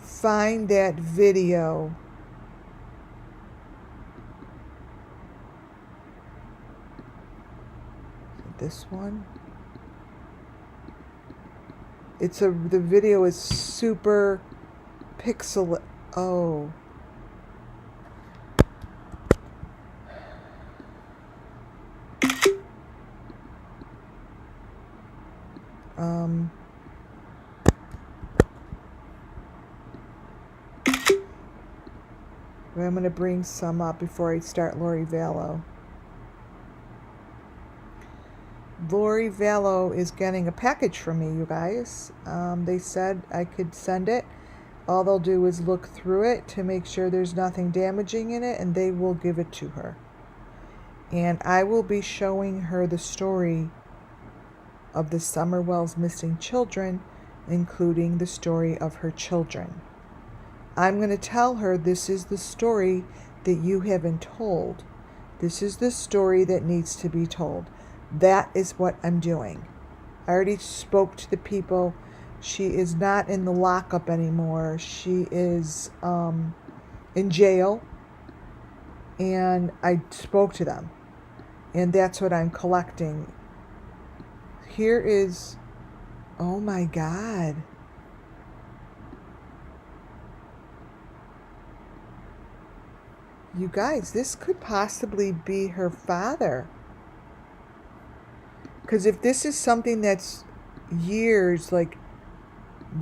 find that video. This one. The video is super pixel. Oh. I'm going to bring some up before I start Lori Vallow. Lori Vallow is getting a package from me, you guys. They said I could send it. All they'll do is look through it to make sure there's nothing damaging in it, and they will give it to her. And I will be showing her the story of the Summerwell's missing children, including the story of her children. I'm going to tell her this is the story that you haven't told. This is the story that needs to be told. That is what I'm doing. I already spoke to the people. She is not in the lockup anymore. She is in jail. And I spoke to them. And that's what I'm collecting. Here is, oh my God. You guys, this could possibly be her father. Because if this is something that's years, like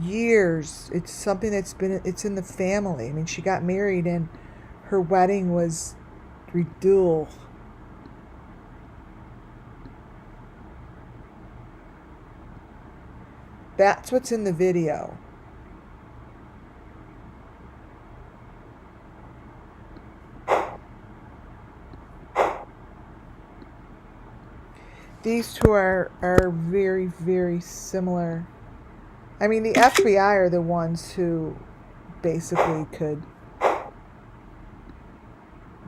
years, it's something that's been, it's in the family. I mean, she got married and her wedding was ridiculous. That's what's in the video. These two are very, very similar. I mean, the FBI are the ones who basically could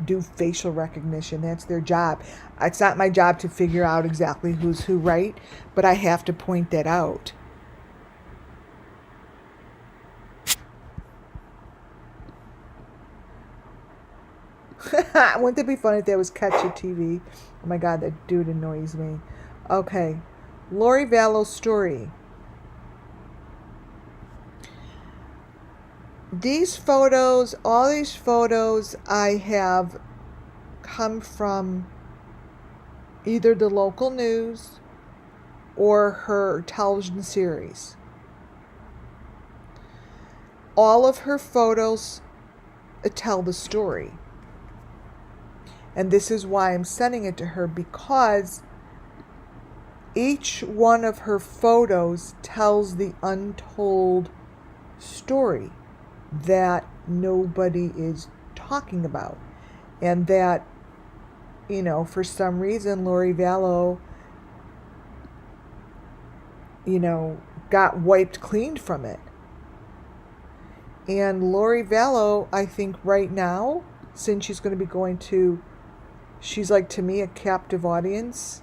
do facial recognition. That's their job. It's not my job to figure out exactly who's who, right? But I have to point that out. Wouldn't it be funny if that was Catch a TV? Oh my God, that dude annoys me. Okay. Lori Vallow's story. These photos, all these photos I have come from either the local news or her television series. All of her photos tell the story. And this is why I'm sending it to her, because each one of her photos tells the untold story that nobody is talking about. And that, you know, for some reason, Lori Vallow, you know, got wiped clean from it. And Lori Vallow, I think right now, since she's going to be going to, she's like, to me, a captive audience,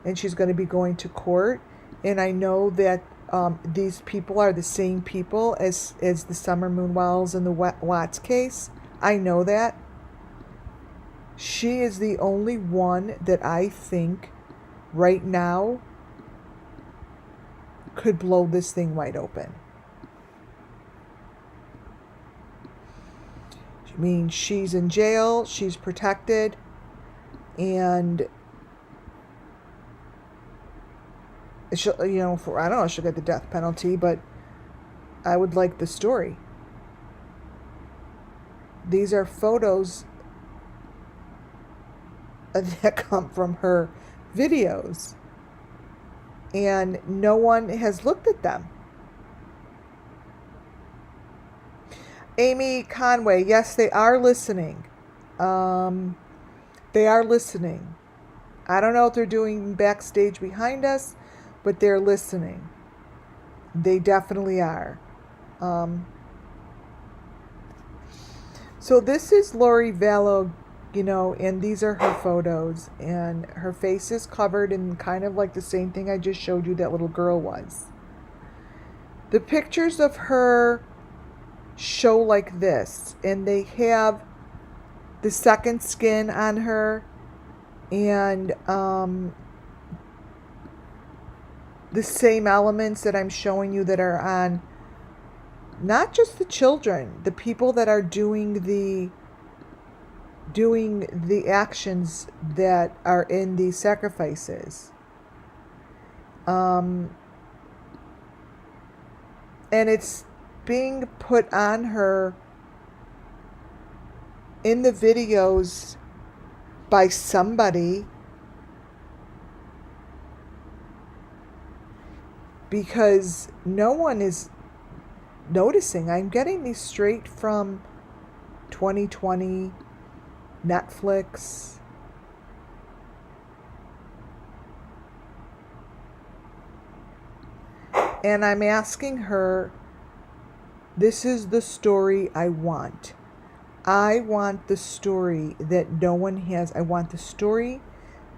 and she's going to be going to court. And I know that these people are the same people as the Summer Moon Wells and the Watts case. I know that. She is the only one that I think right now could blow this thing wide open. I mean, she's in jail, she's protected, and she'll, you know, for, I don't know, she'll get the death penalty, but I would like the story. These are photos that come from her videos, and no one has looked at them. Amy Conway, yes, they are listening. They are listening. I don't know what they're doing backstage behind us, but they're listening. They definitely are. So this is Lori Vallow, you know, and these are her photos, and her face is covered in kind of like the same thing I just showed you that little girl was. The pictures of her show like this, and they have the second skin on her, and the same elements that I'm showing you that are on not just the children, the people that are doing the actions that are in these sacrifices. And it's being put on her in the videos by somebody, because no one is noticing. I'm getting these straight from 2020, Netflix. And I'm asking her, This is the story I want. I want the story that no one has. I want the story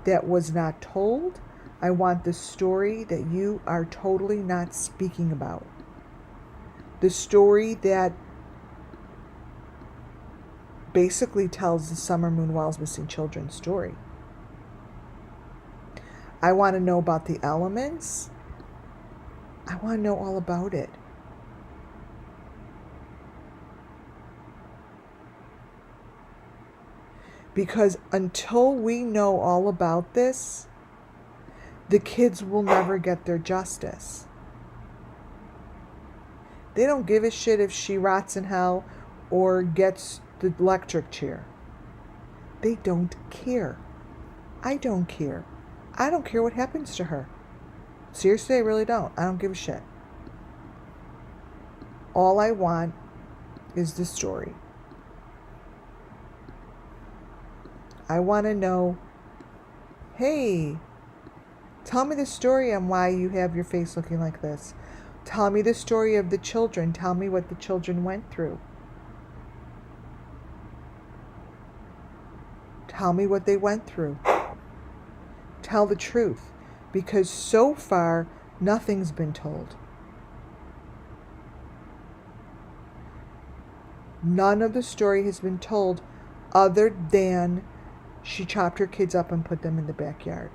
that was not told. I want the story that you are totally not speaking about. The story that basically tells the Summer Moon Wells Missing Children story. I want to know about the elements. I want to know all about it. Because until we know all about this, the kids will never get their justice. They don't give a shit if she rots in hell or gets the electric chair. They don't care. I don't care. I don't care what happens to her. Seriously, I really don't. I don't give a shit. All I want is the story. I want to know, hey, tell me the story on why you have your face looking like this. Tell me the story of the children. Tell me what the children went through. Tell me what they went through. Tell the truth. Because so far, nothing's been told. None of the story has been told other than she chopped her kids up and put them in the backyard.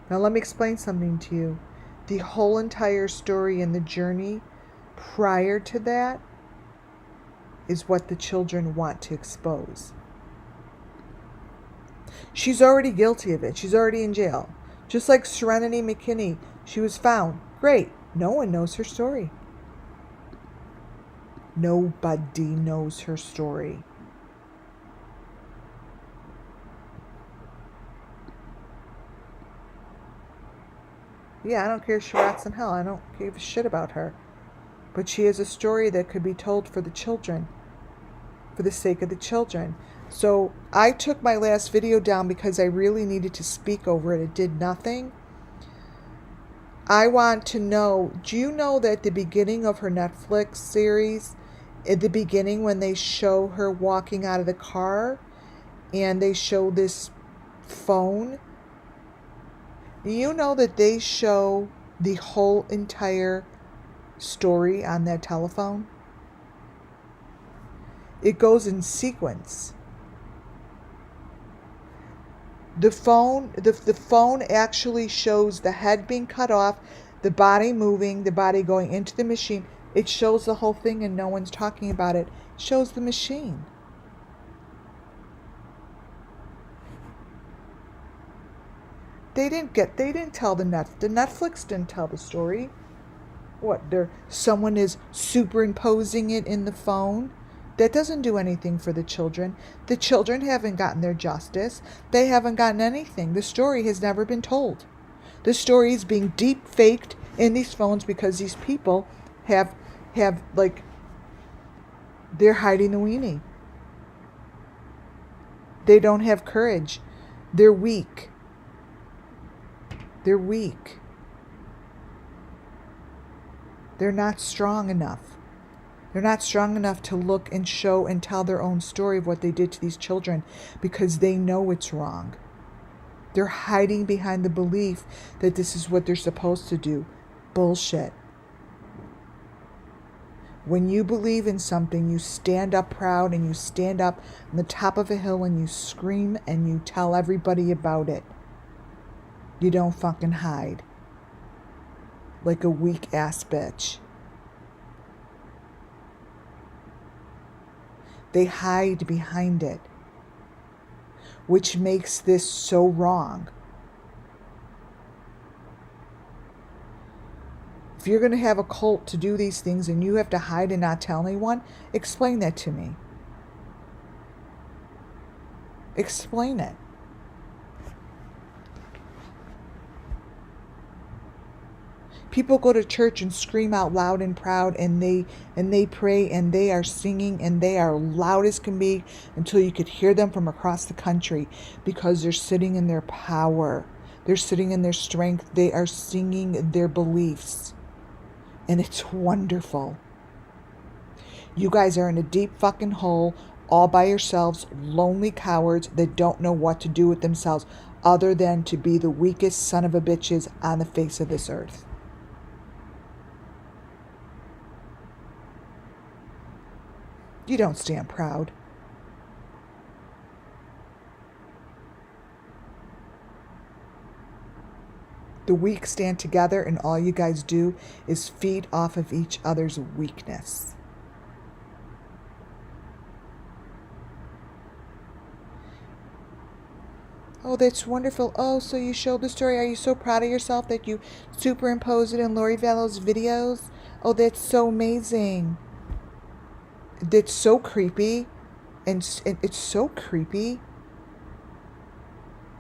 Now let me explain something to you. The whole entire story and the journey prior to that is what the children want to expose. She's already guilty of it. She's already in jail. Just like Serenity McKinney, she was found. Great. No one knows her story. Nobody knows her story. Yeah, I don't care if she rots in hell. I don't give a shit about her. But she has a story that could be told for the children. For the sake of the children. So I took my last video down because I really needed to speak over it. It did nothing. I want to know, do you know that at the beginning of her Netflix series, at the beginning when they show her walking out of the car and they show this phone, you know that they show the whole entire story on that telephone? It goes in sequence. The phone actually shows the head being cut off, the body moving, the body going into the machine. It shows the whole thing and no one's talking about it. It shows the machine. They didn't tell the Netflix didn't tell the story. What, someone is superimposing it in the phone? That doesn't do anything for the children. The children haven't gotten their justice. They haven't gotten anything. The story has never been told. The story is being deep faked in these phones because these people have like, they're hiding the weenie. They don't have courage. They're weak. They're weak. They're not strong enough. They're not strong enough to look and show and tell their own story of what they did to these children because they know it's wrong. They're hiding behind the belief that this is what they're supposed to do. Bullshit. When you believe in something, you stand up proud and you stand up on the top of a hill and you scream and you tell everybody about it. You don't fucking hide like a weak ass bitch. They hide behind it, which makes this so wrong. If you're going to have a cult to do these things and you have to hide and not tell anyone, explain that to me. Explain it. People go to church and scream out loud and proud and they pray and they are singing and they are loud as can be until you could hear them from across the country because they're sitting in their power. They're sitting in their strength. They are singing their beliefs. And it's wonderful. You guys are in a deep fucking hole all by yourselves, lonely cowards that don't know what to do with themselves other than to be the weakest son of a bitches on the face of this earth. You don't stand proud. The weak stand together, and all you guys do is feed off of each other's weakness. Oh, that's wonderful. Oh, so you showed the story. Are you so proud of yourself that you superimpose it in Lori Vallow's videos? Oh, that's so amazing. That's so creepy. And it's so creepy.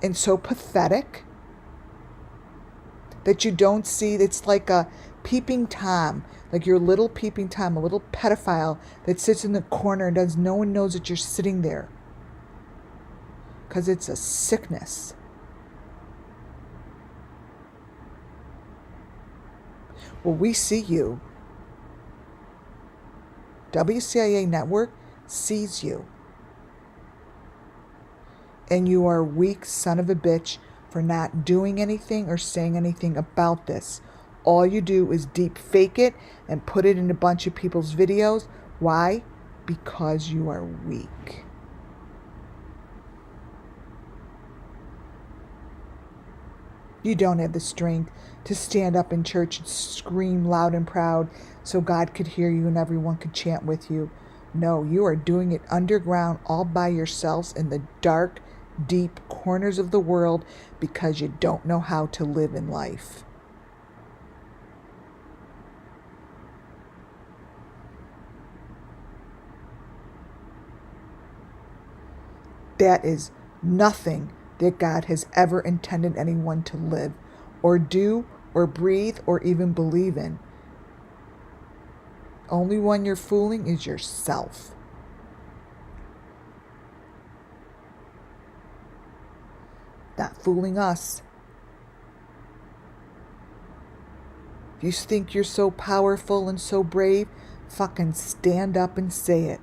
And so pathetic. That you don't see. It's like a peeping Tom. Like your little peeping Tom. A little pedophile that sits in the corner and does. No one knows that you're sitting there. Because it's a sickness. Well, we see you. WCIA Network sees you. And you are a weak son of a bitch for not doing anything or saying anything about this. All you do is deep fake it and put it in a bunch of people's videos. Why? Because you are weak. You don't have the strength to stand up in church and scream loud and proud so God could hear you and everyone could chant with you. No, you are doing it underground all by yourselves in the dark, deep corners of the world because you don't know how to live in life. That is nothing that God has ever intended anyone to live or do or breathe or even believe in. Only one you're fooling is yourself. Not fooling us. If you think you're so powerful and so brave, fucking stand up and say it.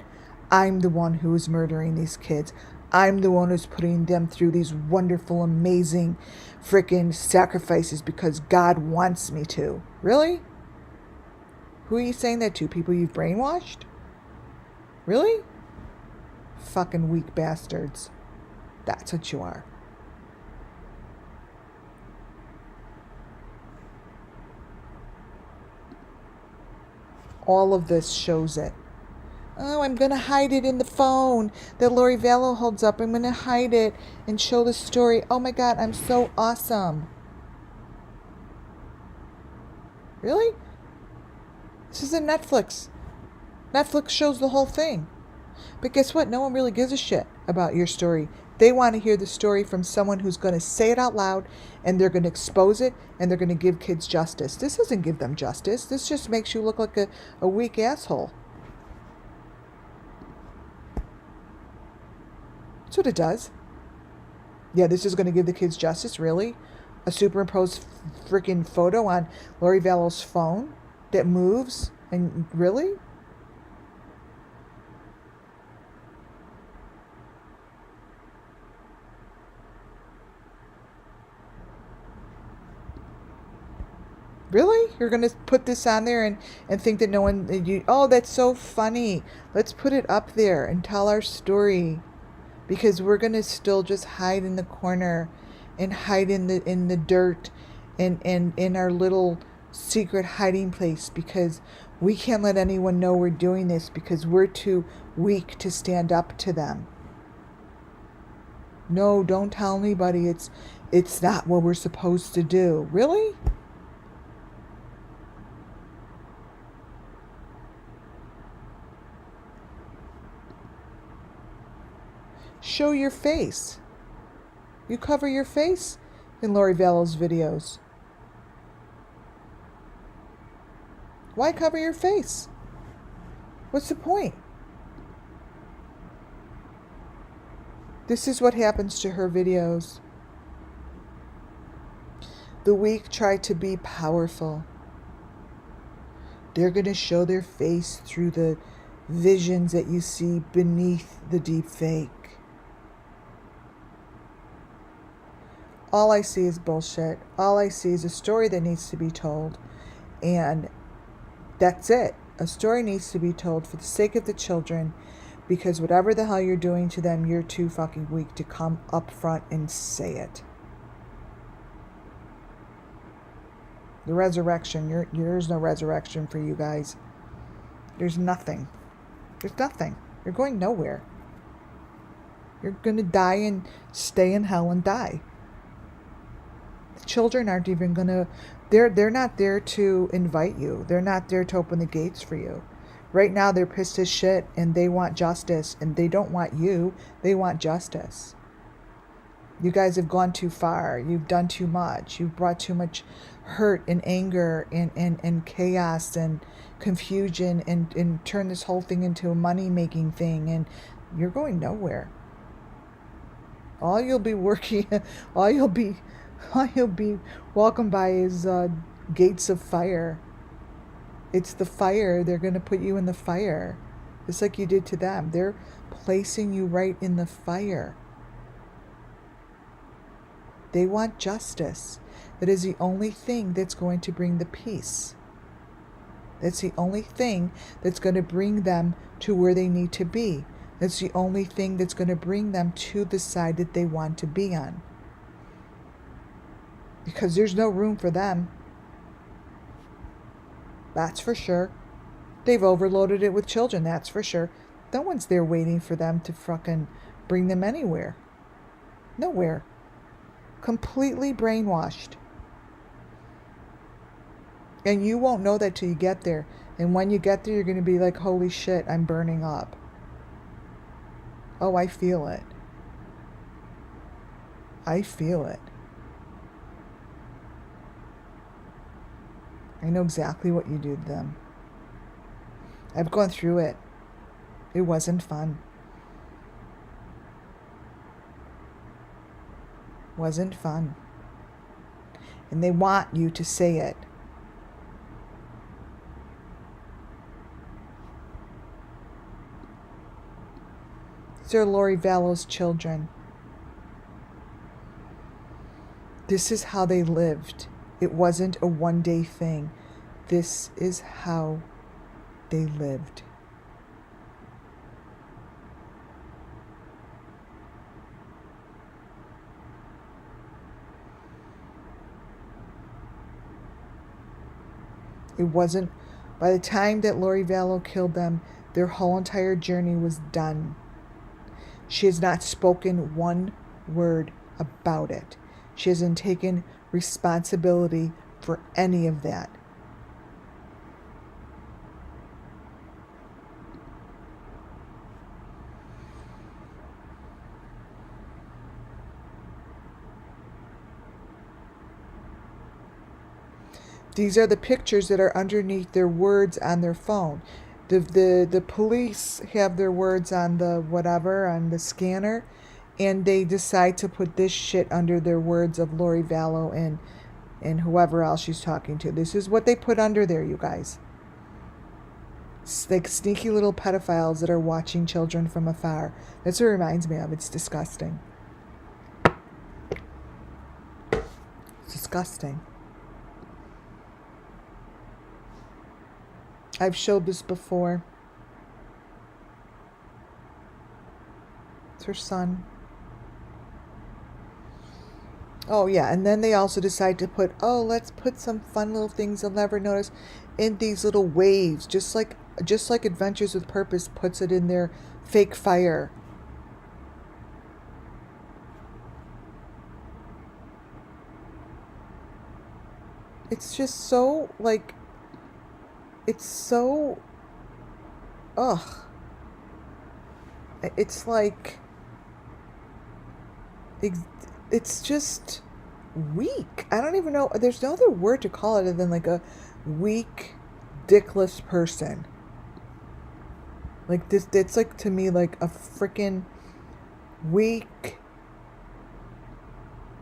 I'm the one who is murdering these kids. I'm the one who's putting them through these wonderful, amazing freaking sacrifices because God wants me to. Really? Who are you saying that to? People you've brainwashed? Really? Fucking weak bastards. That's what you are. All of this shows it. Oh, I'm going to hide it in the phone that Lori Vallow holds up. I'm going to hide it and show the story. Oh my God, I'm so awesome. Really? This is in Netflix. Netflix shows the whole thing. But guess what? No one really gives a shit about your story. They want to hear the story from someone who's going to say it out loud, and they're going to expose it, and they're going to give kids justice. This doesn't give them justice. This just makes you look like a weak asshole. That's what it does. Yeah, this is going to give the kids justice, really? A superimposed freaking photo on Lori Vallow's phone that moves? And really? Really? You're going to put this on there and think that no one... oh, that's so funny. Let's put it up there and tell our story. Because we're going to still just hide in the corner and hide in the dirt and in our little secret hiding place because we can't let anyone know we're doing this because we're too weak to stand up to them. No, don't tell anybody. It's not what we're supposed to do. Really? Show your face. You cover your face in Lori Vallow's videos. Why cover your face? What's the point? This is what happens to her videos. The weak try to be powerful. They're going to show their face through the visions that you see beneath the deep fake. All I see is bullshit. All I see is a story that needs to be told. And that's it. A story needs to be told for the sake of the children, because whatever the hell you're doing to them, you're too fucking weak to come up front and say it. The resurrection, there's no resurrection for you guys. There's nothing. There's nothing. You're going nowhere. You're going to die and stay in hell and die. The children aren't even going to, they're not there to invite you. They're not there to open the gates for you. Right now they're pissed as shit and they want justice, and they don't want you. They want justice. You guys have gone too far. You've done too much. You've brought too much hurt and anger and chaos and confusion and turned this whole thing into a money-making thing, and you're going nowhere. All you'll be welcomed by is gates of fire. It's the fire. They're going to put you in the fire, just like you did to them. They're placing you right in the fire. They want justice. That is the only thing that's going to bring the peace. That's the only thing that's going to bring them to where they need to be. That's the only thing that's going to bring them to the side that they want to be on. Because there's no room for them. That's for sure. They've overloaded it with children, that's for sure. No one's there waiting for them to fucking bring them anywhere. Nowhere. Completely brainwashed. And you won't know that till you get there. And when you get there, you're going to be like, holy shit, I'm burning up. Oh, I feel it. I feel it. I know exactly what you do to them. I've gone through it. It wasn't fun. Wasn't fun. And they want you to say it. These are Lori Vallow's children. This is how they lived. It wasn't a one-day thing. This is how they lived. It wasn't, by the time that Lori Vallow killed them, their whole entire journey was done. She has not spoken one word about it. She hasn't taken responsibility for any of that. These are the pictures that are underneath their words on their phone. The police have their words on the whatever, on the scanner, and they decide to put this shit under their words of Lori Vallow and whoever else she's talking to. This is what they put under there, you guys. It's like sneaky little pedophiles that are watching children from afar. That's what it reminds me of. It's disgusting. It's disgusting. I've showed this before. It's her son. Oh, yeah, and then they also decide to put, let's put some fun little things they'll never notice in these little waves, just like Adventures with Purpose puts it in their fake fire. It's just so, like, it's so, ugh. It's like, it's just weak. I don't even know. There's no other word to call it other than like a weak, dickless person. Like this, it's like to me like a freaking weak,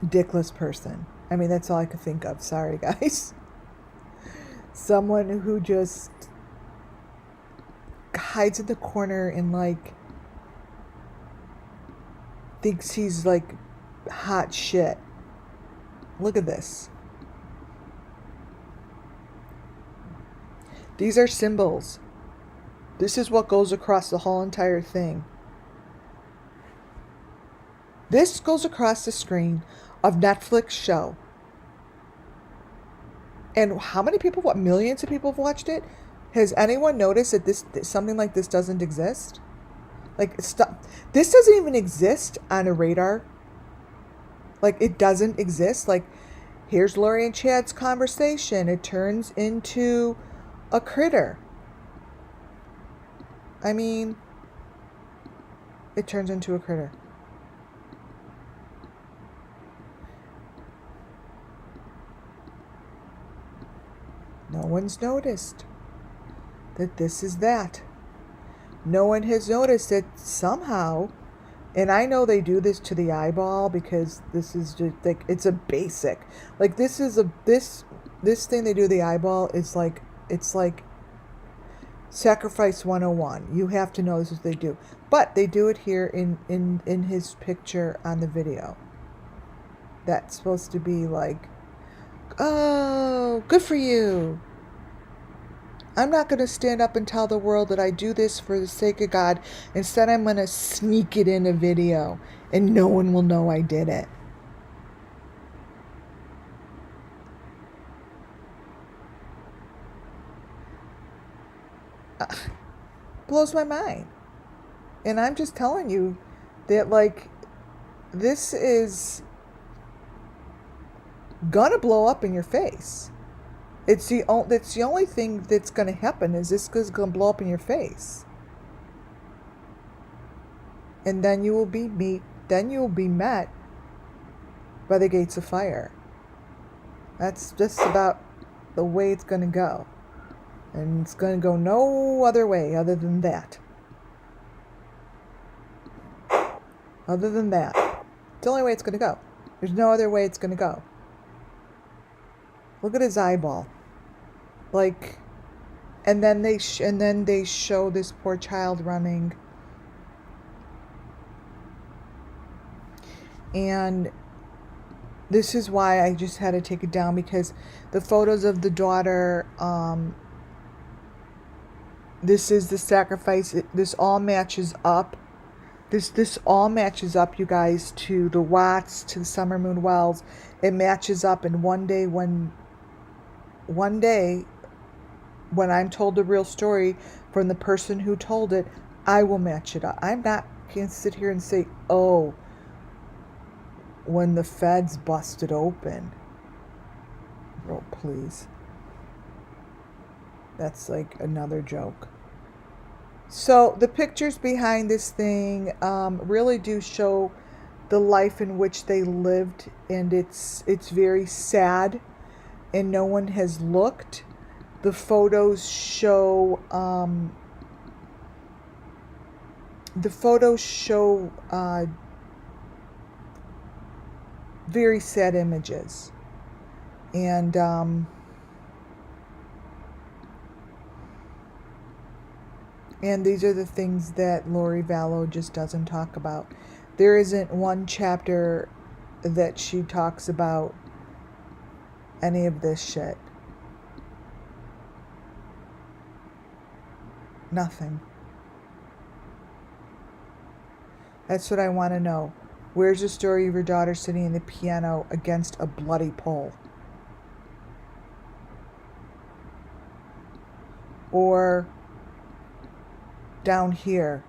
dickless person. I mean, that's all I could think of. Sorry, guys. Someone who just hides in the corner and like thinks he's like hot shit. Look at this. These are symbols. This is what goes across the whole entire thing. This goes across the screen of Netflix show. And how many people, what millions of people have watched it? Has anyone noticed that something like this doesn't exist? Like, this doesn't even exist on a radar. Like, it doesn't exist. Like, here's Lori and Chad's conversation. It turns into a critter. I mean, it turns into a critter. No one's noticed that this is that. No one has noticed that somehow, and I know they do this to the eyeball because this is just like, it's a basic, like this thing they do to the eyeball is like, it's like sacrifice 101. You have to know this is what they do. But they do it here in his picture on the video. That's supposed to be like, oh, good for you. I'm not going to stand up and tell the world that I do this for the sake of God. Instead, I'm going to sneak it in a video and no one will know I did it. Blows my mind. And I'm just telling you that, like, this is gonna blow up in your face. It's the only thing that's gonna happen is this is gonna blow up in your face. And then you will be met by the gates of fire. That's just about the way it's gonna go. And it's gonna go no other way other than that. Other than that. It's the only way it's gonna go. There's no other way it's gonna go. Look at his eyeball. Like, and then they show this poor child running. And this is why I just had to take it down, because the photos of the daughter, this is the sacrifice. This all matches up. This all matches up, you guys, to the Watts, to the Summer Moon Wells. It matches up, and one day when when I'm told the real story from the person who told it, I will match it up. I'm not going to sit here and say, oh, when the feds busted open. Oh, please. That's like another joke. So the pictures behind this thing really do show the life in which they lived, and it's very sad, and no one has looked. The photos show very sad images, and these are the things that Lori Vallow just doesn't talk about. There isn't one chapter that she talks about any of this shit. Nothing. That's what I want to know. Where's the story of your daughter sitting in the piano against a bloody pole? Or down here.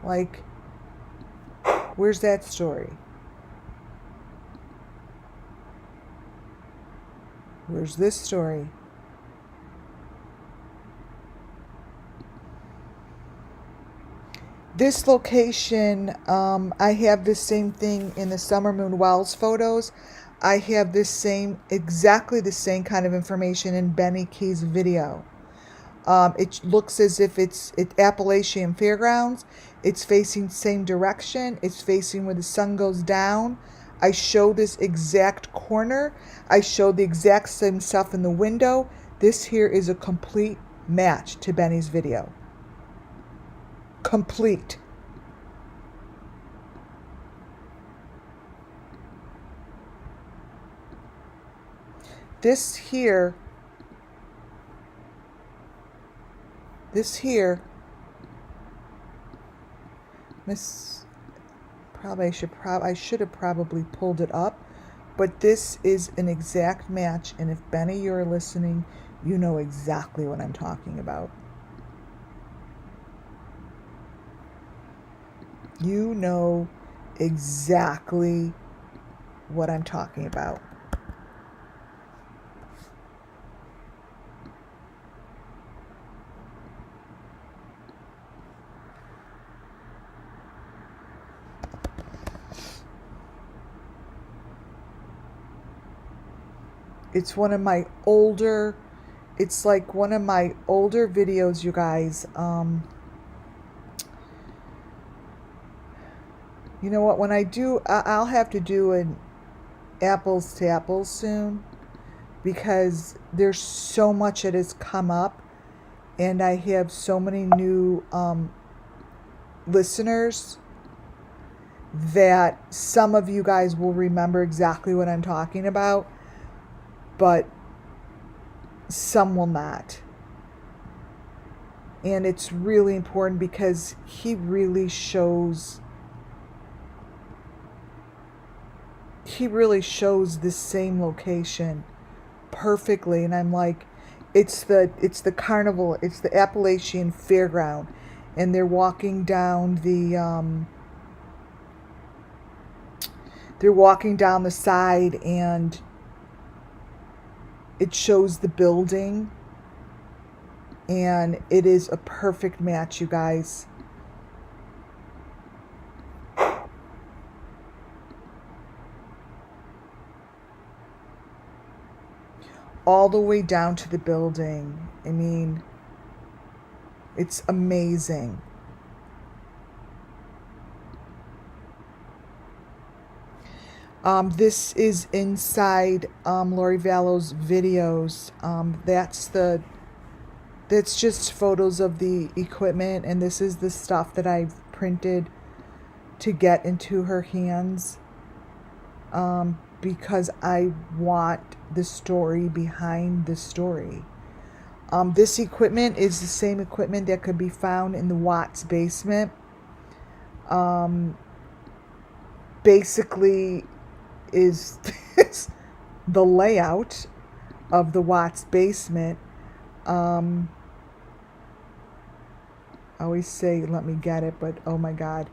Like, where's that story? Where's this story? This location, I have the same thing in the Summer Moon Wells photos. I have exactly the same kind of information in Benny Key's video. It looks as if it's Appalachian Fairgrounds. It's facing same direction. It's facing where the sun goes down. I show this exact corner. I show the exact same stuff in the window. This here is a complete match to Benny's video. Complete. This here, I should have probably pulled it up, but this is an exact match, and if Benny, you're listening, you know exactly what I'm talking about. You know exactly what I'm talking about. It's one of my older, it's like one of my older videos, you guys. You know what, when I do, I'll have to do an apples to apples soon, because there's so much that has come up, and I have so many new listeners that some of you guys will remember exactly what I'm talking about, but some will not. And it's really important because he really shows the same location perfectly. And I'm like, it's the carnival, it's the Appalachian Fairground, and they're walking down the side, and it shows the building, and it is a perfect match, you guys. All the way down to the building. I mean, it's amazing. This is inside Lori Vallow's videos. That's just photos of the equipment, and this is the stuff that I've printed to get into her hands, because I want the story behind the story. This equipment is the same equipment that could be found in the Watts basement. Basically is the layout of the Watts basement. I always say, let me get it, but oh my God.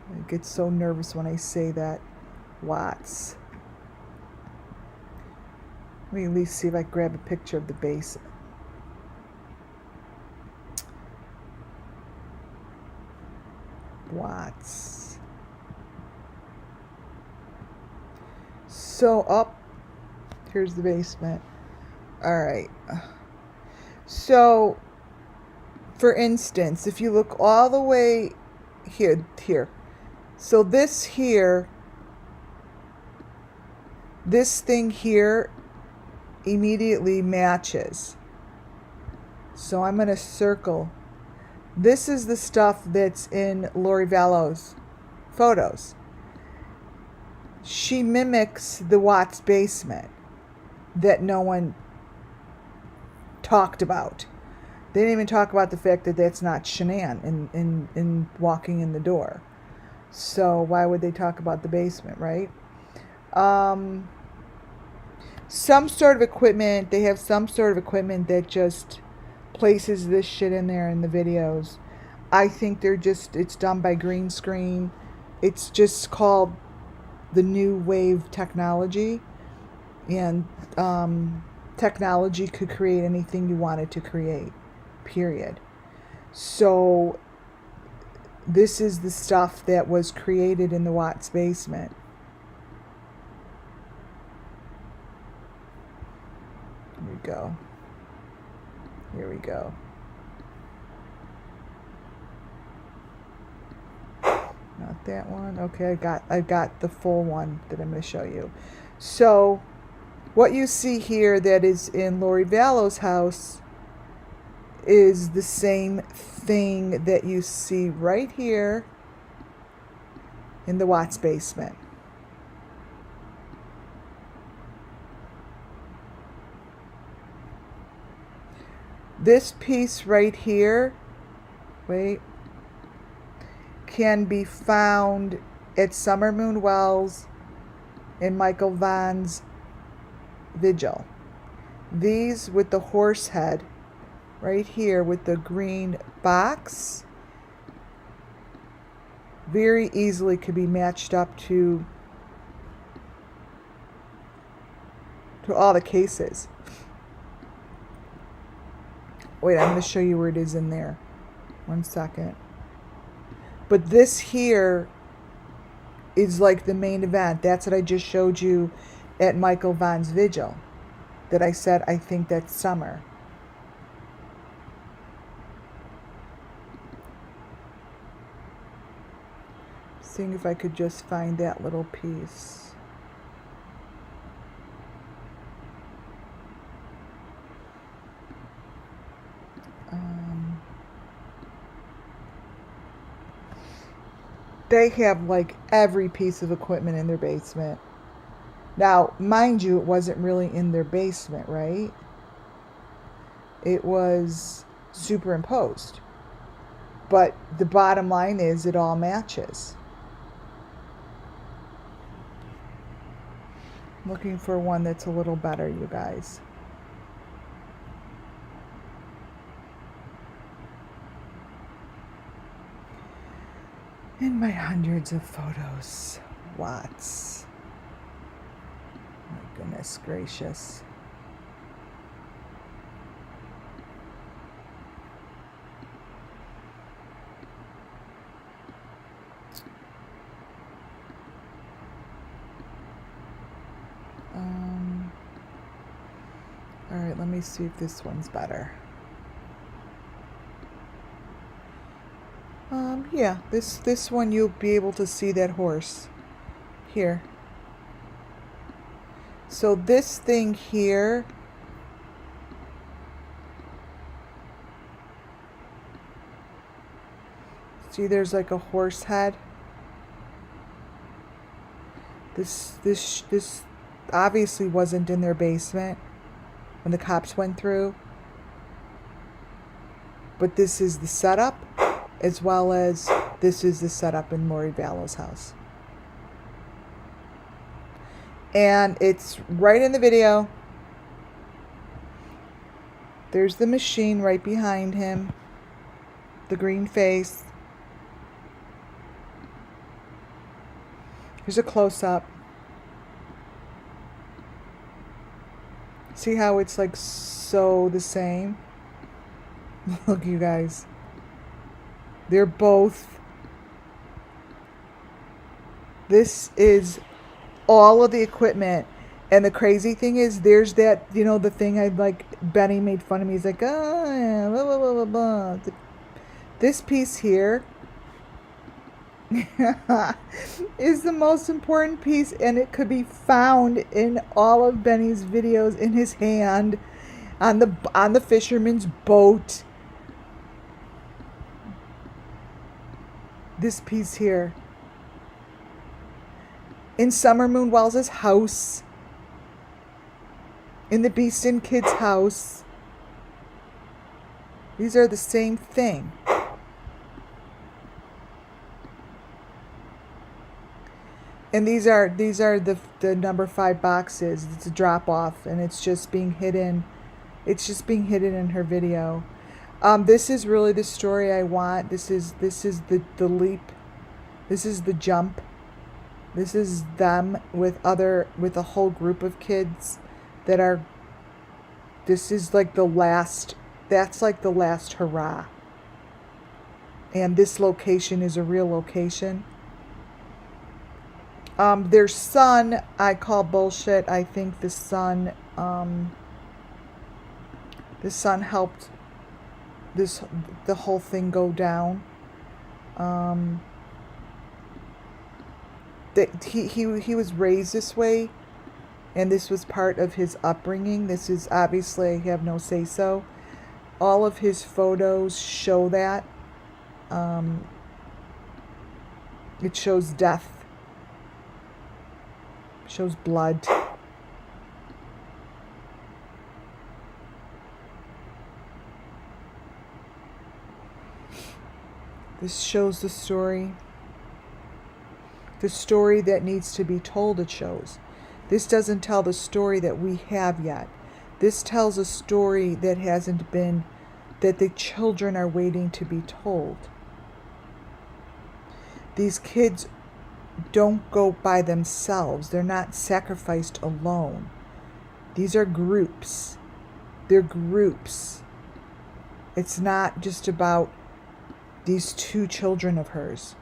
I get so nervous when I say that. Watts. Let me at least see if I can grab a picture of the basement. Watts. So up, here's the basement. All right. So, for instance, if you look all the way here. So this here, this thing here immediately matches. So I'm going to circle. This is the stuff that's in Lori Vallow's photos. She mimics the Watts basement that no one talked about. They didn't even talk about the fact that that's not Shanann in walking in the door. So why would they talk about the basement, right? Some sort of equipment, they have some sort of equipment that just places this shit in there in the videos. I think it's done by green screen. It's just called the new wave technology, and technology could create anything you wanted to create, period. So this is the stuff that was created in the Watts basement. Here we go. Not that one. Okay, I got the full one that I'm going to show you. So What you see here that is in Lori Vallow's house is the same thing that you see right here in the Watts basement. This piece right here, wait, can be found at Summer Moon Wells in Michael Vaughn's Vigil. These with the horse head right here with the green box very easily could be matched up to all the cases. Wait, I'm going to show you where it is in there. 1 second. But this here is like the main event. That's what I just showed you at Michael Vaughn's Vigil. That I said I think that's summer. Seeing if I could just find that little piece. They have like every piece of equipment in their basement. Now, mind you, it wasn't really in their basement, right? It was superimposed. But the bottom line is it all matches. I'm looking for one that's a little better, you guys. In my hundreds of photos. Watts. My goodness gracious. All right, let me see if this one's better. Yeah, this one you'll be able to see that horse here. So this thing here, see there's like a horse head. This obviously wasn't in their basement when the cops went through. But this is the setup, as well as this is the setup in Lori Vallow's house. And it's right in the video. There's the machine right behind him. The green face. Here's a close-up. See how it's like so the same? Look, you guys. They're both. This is all of the equipment. And the crazy thing is, there's that, you know, the thing I like, Benny made fun of me. He's like, oh, yeah, blah, blah, blah, blah, blah. This piece here is the most important piece, and it could be found in all of Benny's videos in his hand on the fisherman's boat. This piece here in Summer Moon Wells' house, in the Beeston kids' house. These are the same thing. And these are the number 5 boxes. It's a drop off, and it's just being hidden. It's just being hidden in her video. This is really the story I want. This is the leap. This is the jump. This is them with a whole group of kids that are. This is like the last. That's like the last hurrah. And this location is a real location. Their son, I call bullshit. I think the son helped the whole thing go down. That he was raised this way, and this was part of his upbringing. This is obviously, I have no say so. All of his photos show that. It shows death, shows blood. This shows the story that needs to be told. It shows. This doesn't tell the story that we have yet. This tells a story that hasn't been, that the children are waiting to be told. These kids don't go by themselves. They're not sacrificed alone. These are groups. They're groups. It's not just about these two children of hers.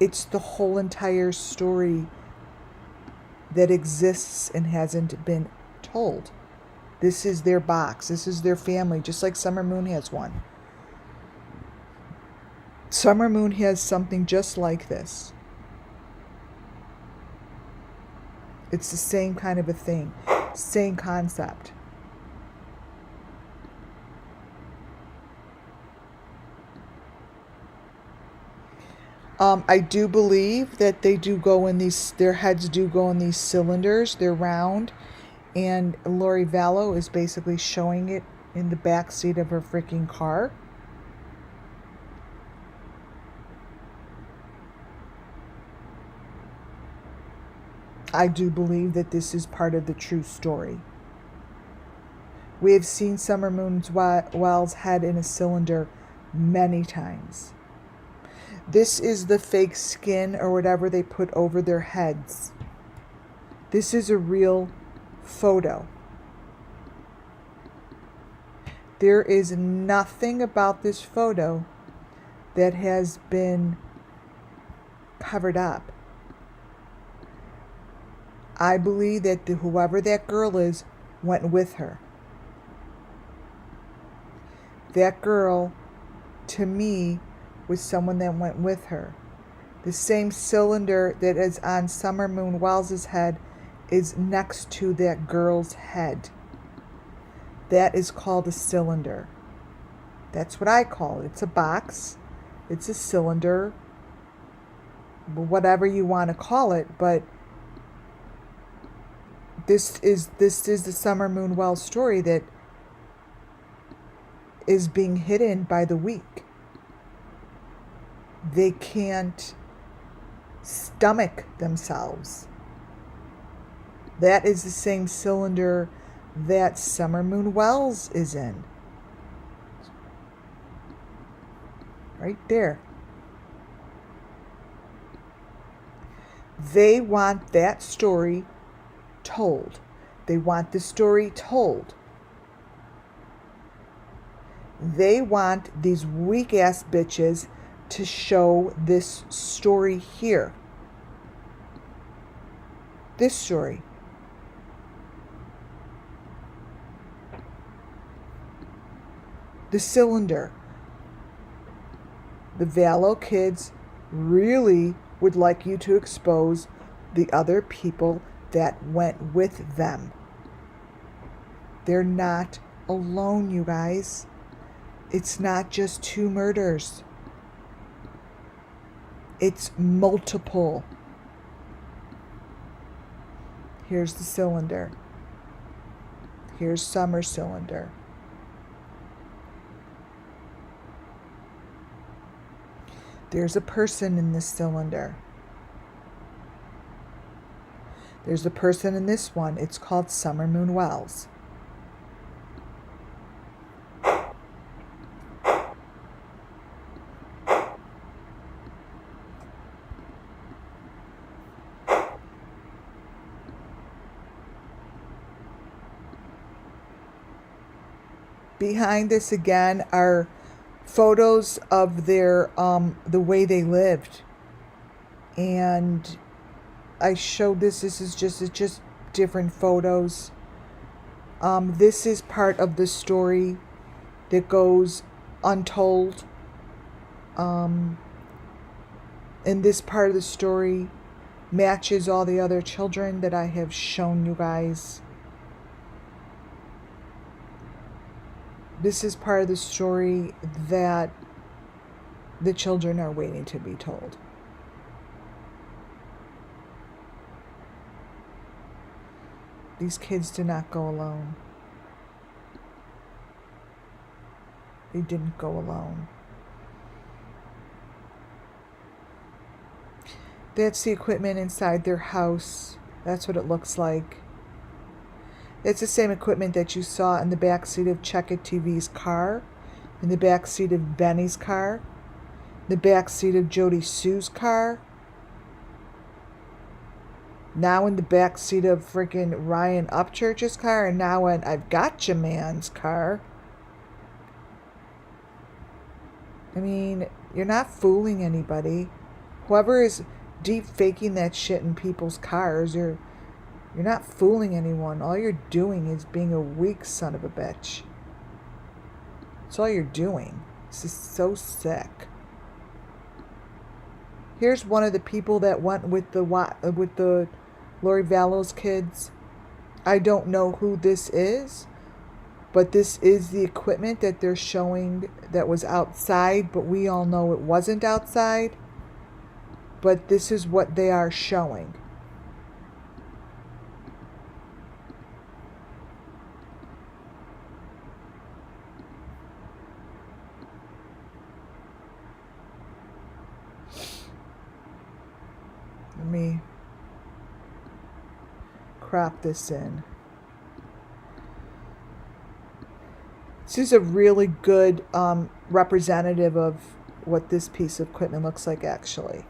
It's the whole entire story that exists and hasn't been told. This is their box. This is their family, just like Summer Moon has one. Summer Moon has something just like this. It's the same kind of a thing, same concept. I do believe that they do go in these, their heads do go in these cylinders. They're round. And Lori Vallow is basically showing it in the back seat of her freaking car. I do believe that this is part of the true story. We have seen Summer Moon's Well's head in a cylinder many times. This is the fake skin or whatever they put over their heads. This is a real photo. There is nothing about this photo that has been covered up. I believe that whoever that girl is went with her. That girl, to me, was someone that went with her. The same cylinder that is on Summer Moon Wells' head is next to that girl's head. That is called a cylinder. That's what I call it. It's a box. It's a cylinder. Whatever you want to call it, but this is the Summer Moon Wells story that is being hidden by the weak. They can't stomach themselves. That is the same cylinder that Summer Moon Wells is in. Right there. They want that story told. They want the story told. They want these weak ass bitches to show this story here. This story. The cylinder. The Vallow kids really would like you to expose the other people that went with them. They're not alone, you guys. It's not just two murders. It's multiple. Here's the cylinder. Here's Summer's cylinder. There's a person in this cylinder. There's a person in this one. It's called Summer Moon Wells. Behind this again are photos of their the way they lived, and I showed this. This is just different photos. This is part of the story that goes untold. In this part of the story, matches all the other children that I have shown you guys. This is part of the story that the children are waiting to be told. These kids did not go alone. They didn't go alone. That's the equipment inside their house. That's what it looks like. It's the same equipment that you saw in the backseat of Check-It TV's car, in the backseat of Benny's car, the backseat of Jody Sue's car, now in the backseat of freaking Ryan Upchurch's car, and now in I've Gotcha Man's car. I mean, you're not fooling anybody. Whoever is deep faking that shit in people's cars, you're not fooling anyone. All you're doing is being a weak son of a bitch. That's all you're doing. This is so sick. Here's one of the people that went with the Lori Vallow's kids. I don't know who this is, but this is the equipment that they're showing that was outside, but we all know it wasn't outside. But this is what they are showing. Let me crop this in. This is a really good representative of what this piece of equipment looks like, actually.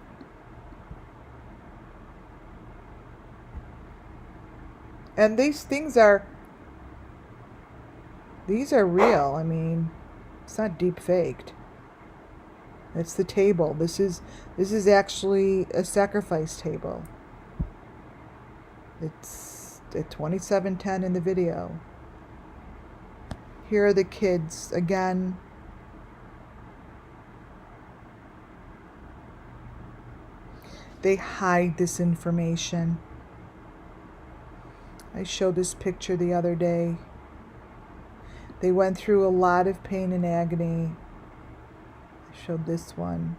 And these things are real. I mean, it's not deep faked. It's the table. This is actually a sacrifice table. It's at 27:10 in the video. Here are the kids again. They hide this information. I showed this picture the other day. They went through a lot of pain and agony. I showed this one.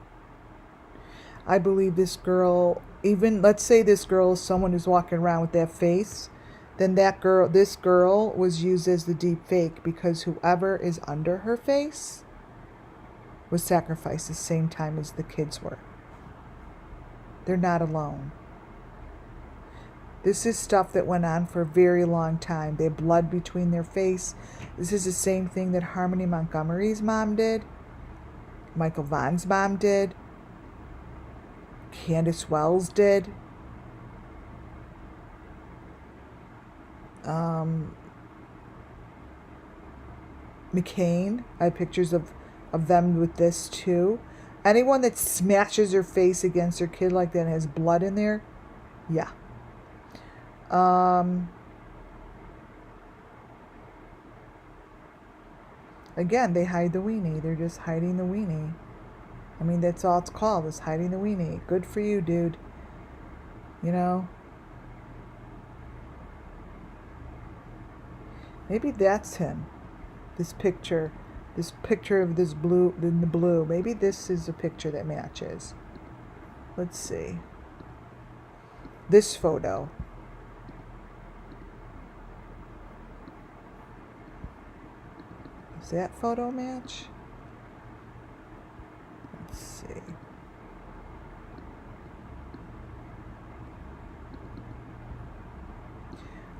I believe this girl, even let's say this girl is someone who's walking around with that face, then this girl was used as the deep fake because whoever is under her face was sacrificed the same time as the kids were. They're not alone. This is stuff that went on for a very long time. They had blood between their face. This is the same thing that Harmony Montgomery's mom did. Michael Vaughn's mom did. Candace Wells did. McCain. I have pictures of them with this too. Anyone that smashes their face against their kid like that and has blood in there, yeah. Again, they hide the weenie. They're just hiding the weenie. I mean, that's all it's called, is hiding the weenie. Good for you, dude. You know? Maybe that's him. This picture of this blue, in the blue. Maybe this is a picture that matches. Let's see. This photo. Does that photo match? Let's see.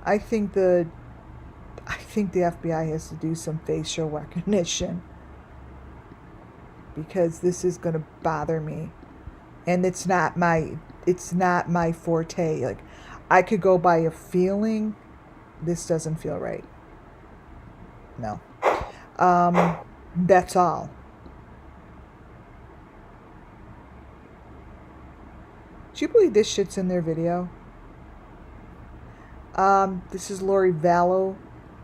I think the FBI has to do some facial recognition, because this is going to bother me, and it's not my forte. Like, I could go by a feeling. This doesn't feel right. No. That's all. Do you believe this shit's in their video? This is Lori Vallow.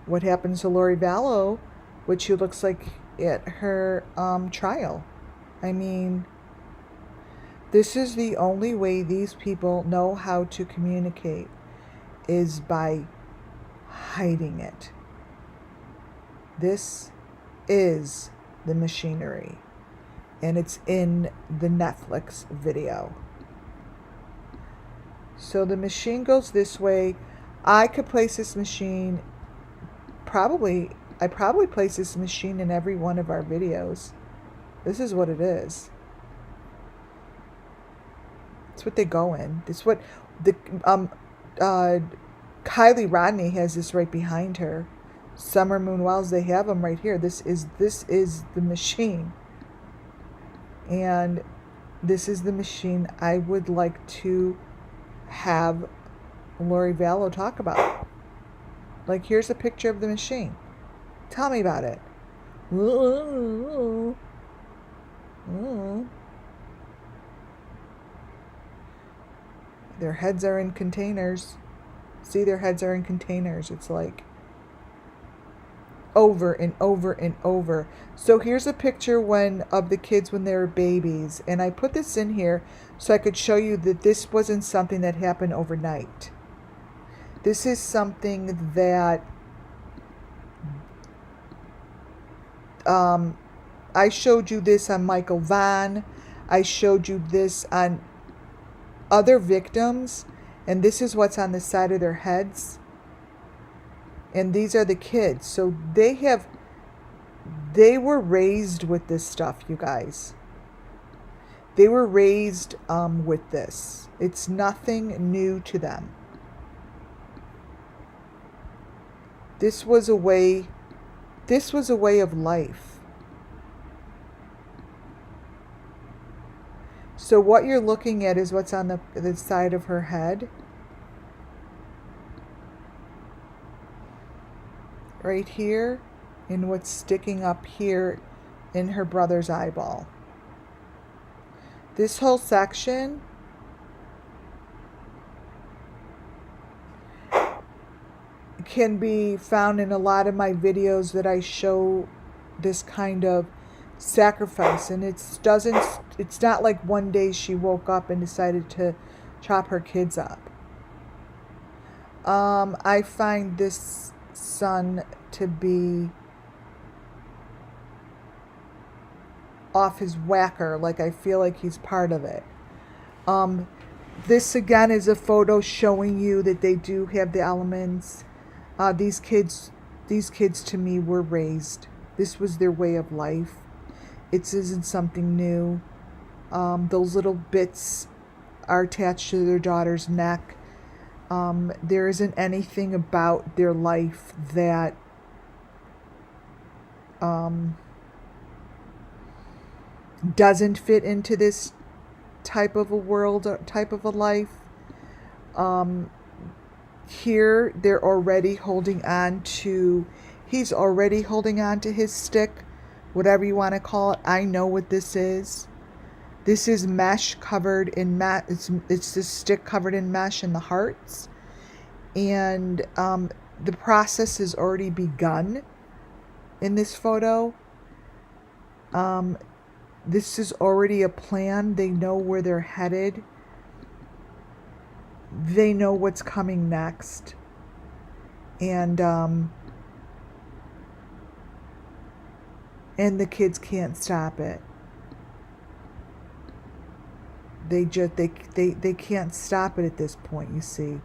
What happens to Lori Vallow, what she looks like at her trial. I mean, This is the only way these people know how to communicate, is by hiding it. This is the machinery, and it's in the Netflix video. So the machine goes this way. I could place this machine, I probably place this machine in every one of our videos. This is what it is. It's what they go in. It's what the Kylie Rodney has this right behind her. Summer Moon Wells, they have them right here. This is the machine. And this is the machine I would like to have Lori Vallow talk about. Like, here's a picture of the machine. Tell me about it. Their heads are in containers. See, their heads are in containers. It's like over and over and over. So here's a picture of the kids when they were babies, and I put this in here so I could show you that this wasn't something that happened overnight. This is something that I showed you this on Michael Vaughn. I showed you this on other victims, and this is what's on the side of their heads. And these are the kids. So they were raised with this stuff, you guys. They were raised with this. It's nothing new to them. This was a way of life. So what you're looking at is what's on the side of her head. Right here, and what's sticking up here in her brother's eyeball. This whole section can be found in a lot of my videos that I show this kind of sacrifice, and it's not like one day she woke up and decided to chop her kids up. I find this son to be off his whacker. Like, I feel like he's part of it. This again is a photo showing you that they do have the elements. These kids to me were raised. This was their way of life. It isn't something new. Those little bits are attached to their daughter's neck. There isn't anything about their life that doesn't fit into this type of a world, type of a life. Here they're already holding on to, he's already holding on to his stick, whatever you want to call it. I know what this is. This is mesh covered in it's this stick covered in mesh in the hearts. And the process has already begun in this photo. This is already a plan. They know where they're headed. They know what's coming next. And the kids can't stop it. They can't stop it at this point, you see.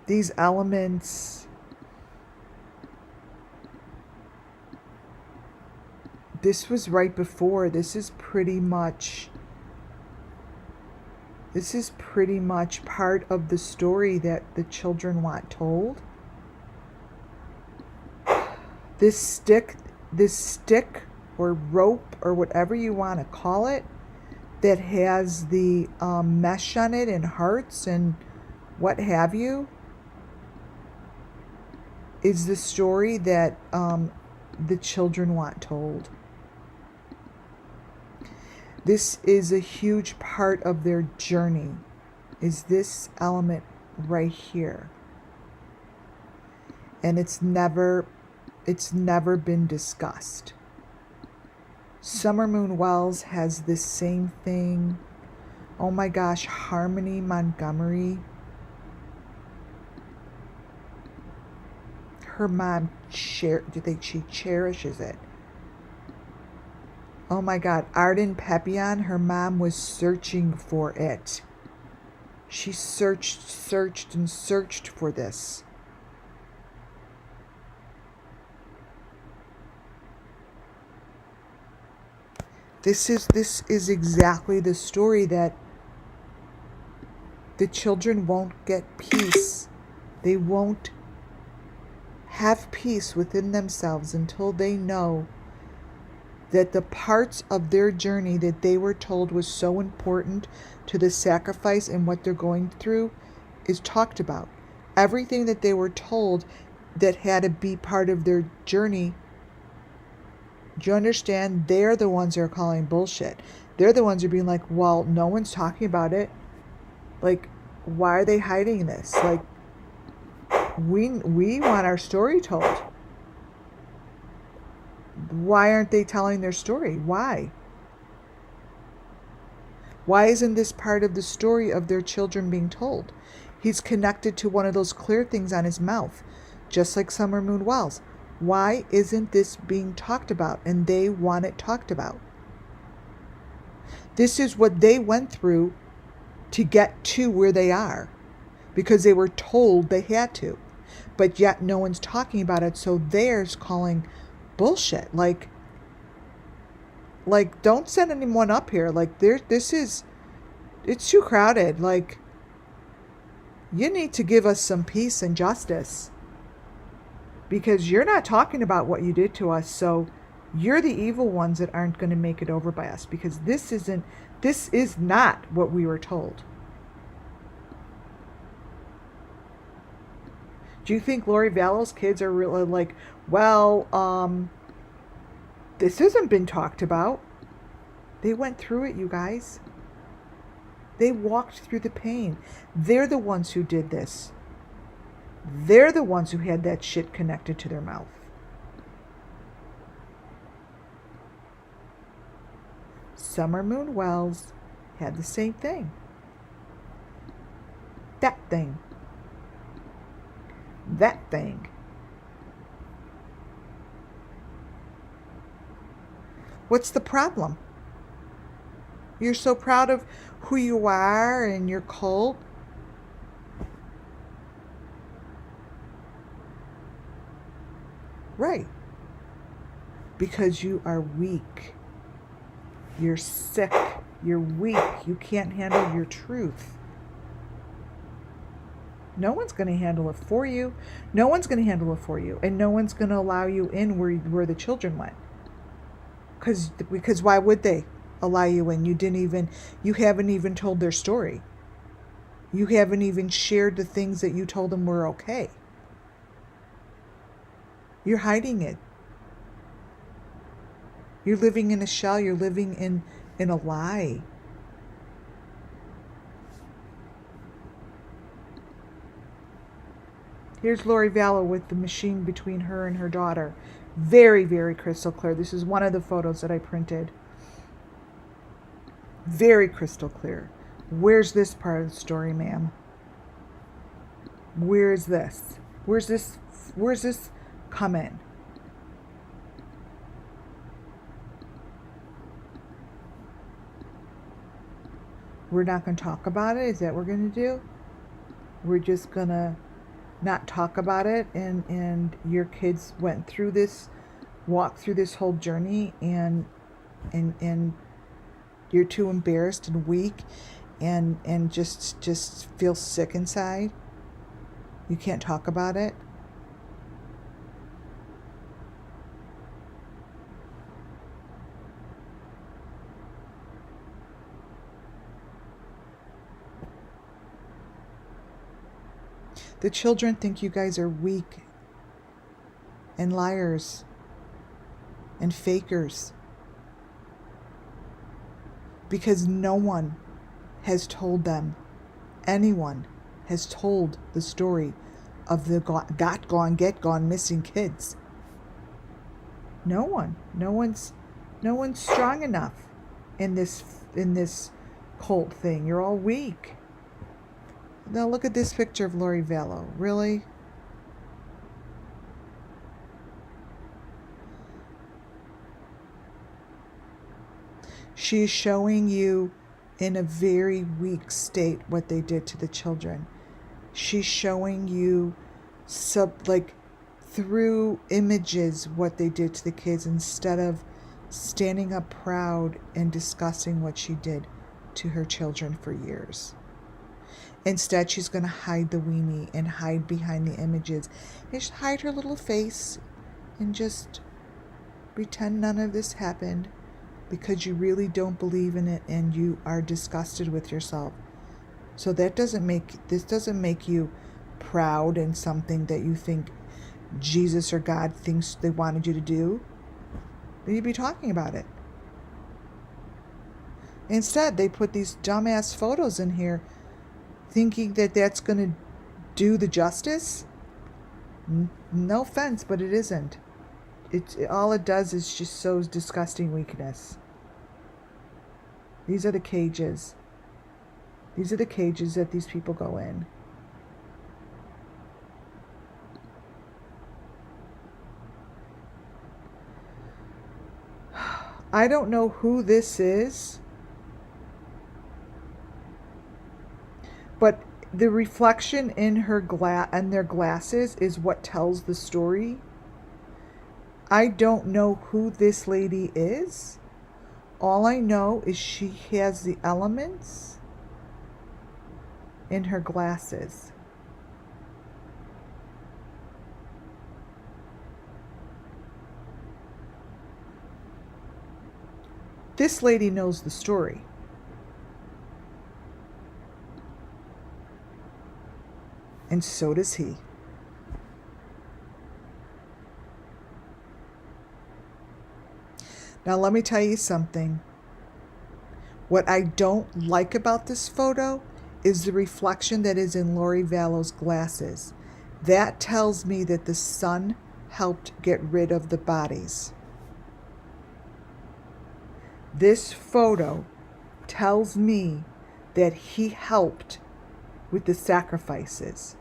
These elements, this was right before. This is pretty much part of the story that the children want told. This stick or rope or whatever you want to call it, that has the mesh on it and hearts and what have you, is the story that the children want told. This is a huge part of their journey, is this element right here. And it's never been discussed. Summer Moon Wells has this same thing. Oh my gosh, Harmony Montgomery. Her mom, she cherishes it. Oh my God, Arden Papillon, her mom was searching for it. She searched and searched for this. This is exactly the story that the children won't get peace. They won't have peace within themselves until they know that the parts of their journey that they were told was so important to the sacrifice and what they're going through is talked about. Everything that they were told that had to be part of their journey, do you understand? They're the ones that are calling bullshit. They're the ones who are being like, well, no one's talking about it. Like, why are they hiding this? Like, we want our story told. Why aren't they telling their story? Why? Why isn't this part of the story of their children being told? He's connected to one of those clear things on his mouth, just like Summer Moon Wells. Why isn't this being talked about? And they want it talked about. This is what they went through to get to where they are, because they were told they had to. But yet no one's talking about it, so they're calling bullshit. Like don't send anyone up here. Like it's too crowded. Like, you need to give us some peace and justice, because you're not talking about what you did to us. So you're the evil ones that aren't going to make it over by us, because this is not what we were told. Do you think Lori Vallow's kids are really like, well, this hasn't been talked about? They went through it, you guys. They walked through the pain. They're the ones who did this. They're the ones who had that shit connected to their mouth. Summer Moon Wells had the same thing. That thing. That thing. What's the problem? You're so proud of who you are and your cult. Right. Because you are weak. You're sick. You're weak. You can't handle your truth. No one's going to handle it for you. No one's going to handle it for you. And no one's going to allow you in where the children went. Because why would they allow you in? You haven't even told their story. You haven't even shared the things that you told them were okay. You're hiding it. You're living in a shell. You're living in a lie. Here's Lori Vallow with the machine between her and her daughter. Very, very crystal clear. This is one of the photos that I printed. Very crystal clear. Where's this part of the story, ma'am? Where's this? Where's this come in? We're not going to talk about it? Is that what we're going to do? We're just going to not talk about it, and your kids walked through this whole journey, and you're too embarrassed and weak and just feel sick inside. You can't talk about it. The children think you guys are weak and liars and fakers, because no one has told them, anyone has told the story of the get gone missing kids. No one's No one's strong enough in this cult thing. You're all weak. Now look at this picture of Lori Vallow. Really? She's showing you in a very weak state what they did to the children. She's showing you through images what they did to the kids instead of standing up proud and discussing what she did to her children for years. Instead, she's going to hide the weenie and hide behind the images. And just hide her little face and just pretend none of this happened because you really don't believe in it and you are disgusted with yourself. So this doesn't make you proud and something that you think Jesus or God thinks they wanted you to do. Then you'd be talking about it. Instead, they put these dumbass photos in here thinking that that's going to do the justice. No offense, but it isn't. All it does is just shows disgusting weakness. These are the cages. These are the cages that these people go in. I don't know who this is, but the reflection in her and their glasses is what tells the story. I don't know who this lady is. All I know is she has the elements in her glasses. This lady knows the story. And so does he. Now let me tell you something. What I don't like about this photo is the reflection that is in Lori Vallow's glasses. That tells me that the son helped get rid of the bodies. This photo tells me that he helped with the sacrifices.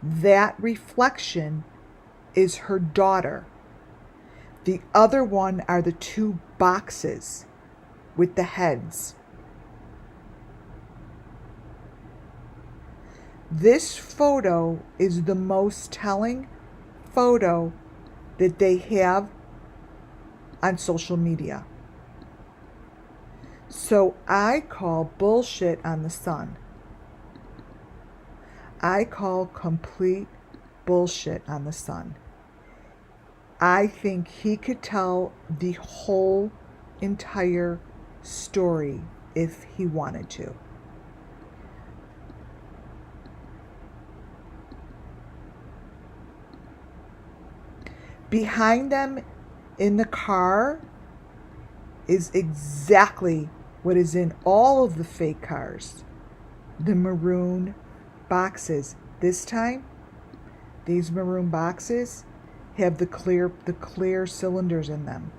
That reflection is her daughter. The other one are the two boxes with the heads. This photo is the most telling photo that they have on social media. So I call bullshit on the son. I call complete bullshit on the son. I think he could tell the whole entire story if he wanted to. Behind them in the car is exactly what is in all of the fake cars. The maroon boxes. This time, these maroon boxes have the clear cylinders in them.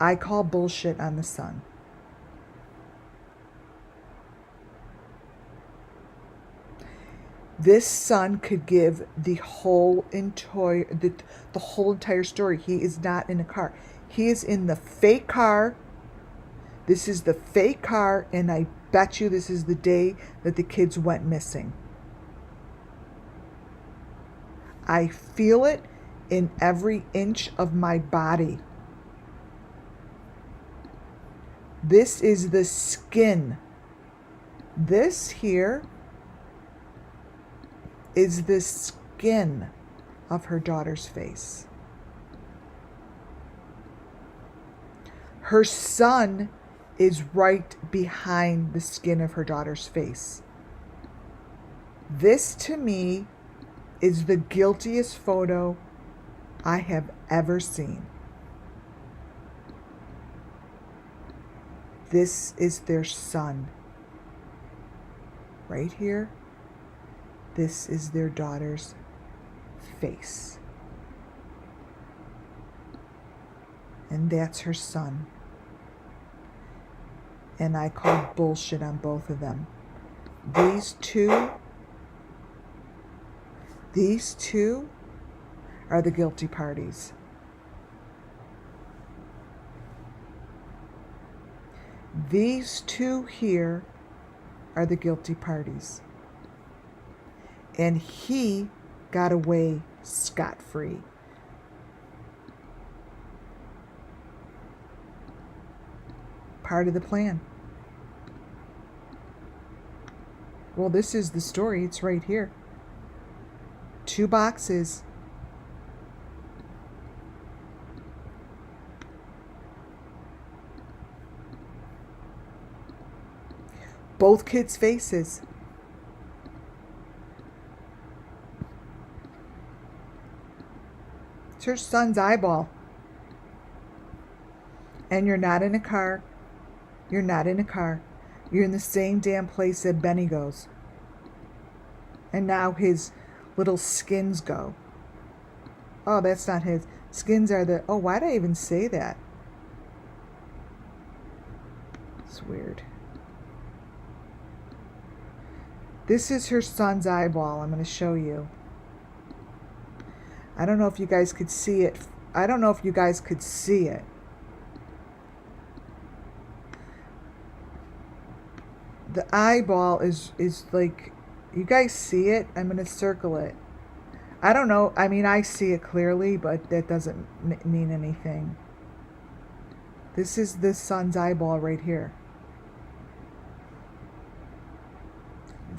I call bullshit on the son. This son could give the whole entire story. He is not in a car. He is in the fake car. This is the fake car, and I bet you this is the day that the kids went missing. I feel it in every inch of my body. This is the skin. This here is the skin of her daughter's face. Her son is right behind the skin of her daughter's face. This, to me, is the guiltiest photo I have ever seen. This is their son. Right here, this is their daughter's face. And that's her son. And I called bullshit on both of them. These two are the guilty parties. These two here are the guilty parties. And he got away scot-free. Part of the plan. Well, this is the story. It's right here. 2 boxes. Both kids' faces. It's her son's eyeball. And you're not in a car. You're not in a car. You're in the same damn place that Benny goes. And now his little skins go. Oh, that's not his. Skins are the... Oh, why did I even say that? It's weird. This is her son's eyeball. I'm going to show you. I don't know if you guys could see it. I don't know if you guys could see it. The eyeball is like, you guys see it? I'm going to circle it. I don't know. I mean, I see it clearly, but that doesn't mean anything. This is the son's eyeball right here.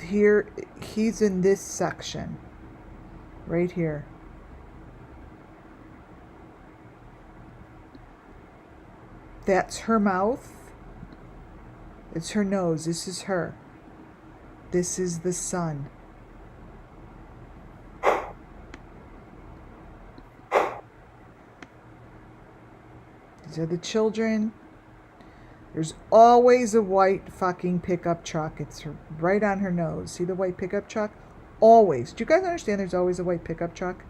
Here, he's in this section. Right here. That's her mouth. It's her nose. This is her. This is the son. These are the children. There's always a white fucking pickup truck. It's right on her nose. See the white pickup truck? Always. Do you guys understand there's always a white pickup truck?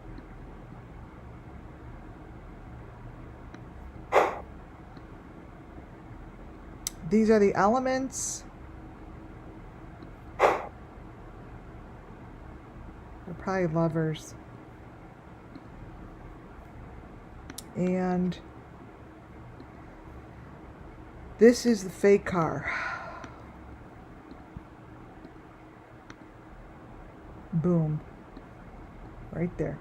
These are the elements. They're probably lovers. And this is the fake car. Boom. Right there.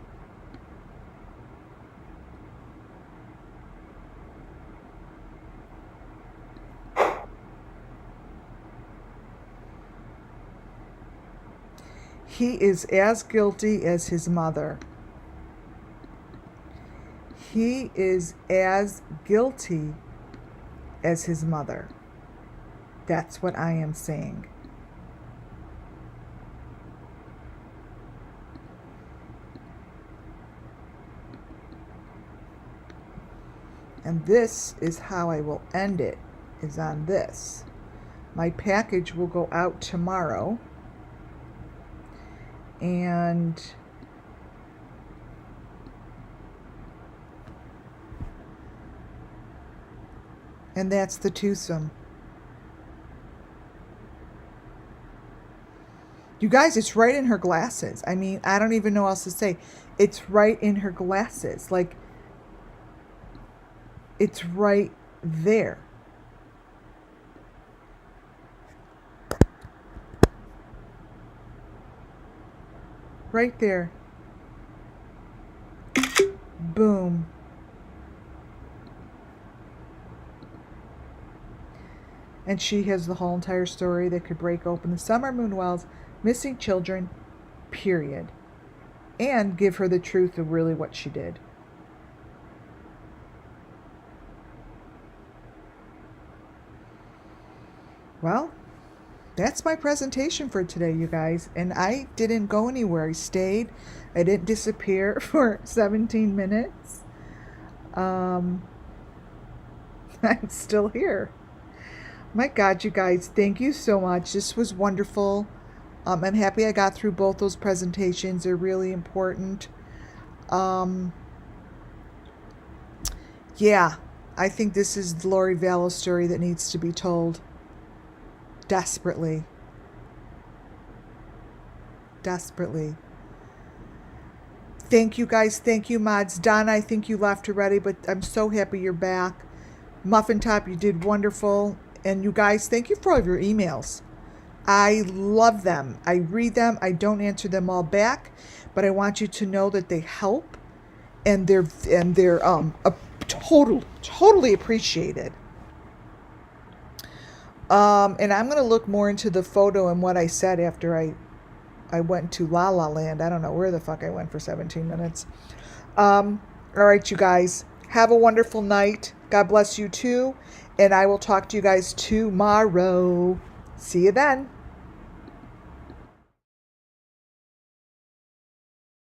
He is as guilty as his mother. He is as guilty as his mother. That's what I am saying. And this is how I will end it, is on this. My package will go out tomorrow. And that's the twosome. You guys, it's right in her glasses. I mean, I don't even know what else to say. It's right in her glasses. Like, it's right there. Right there. Boom. And she has the whole entire story that could break open the summer moon wells, missing children, period. And give her the truth of really what she did. Well, that's my presentation for today, you guys. And I didn't go anywhere. I stayed. I didn't disappear for 17 minutes. I'm still here. My God, you guys, thank you so much. This was wonderful. I'm happy I got through both those presentations. They're really important. Yeah, I think this is the Lori Vallow story that needs to be told. Desperately. Desperately. Thank you guys. Thank you, mods. Donna, I think you left already, but I'm so happy you're back. Muffin Top, you did wonderful. And you guys, thank you for all of your emails. I love them. I read them. I don't answer them all back, but I want you to know that they help, and they're totally appreciated. And I'm gonna look more into the photo and what I said after I went to La La Land. I don't know where the fuck I went for 17 minutes. All right, you guys, have a wonderful night. God bless you too, and I will talk to you guys tomorrow. See you then.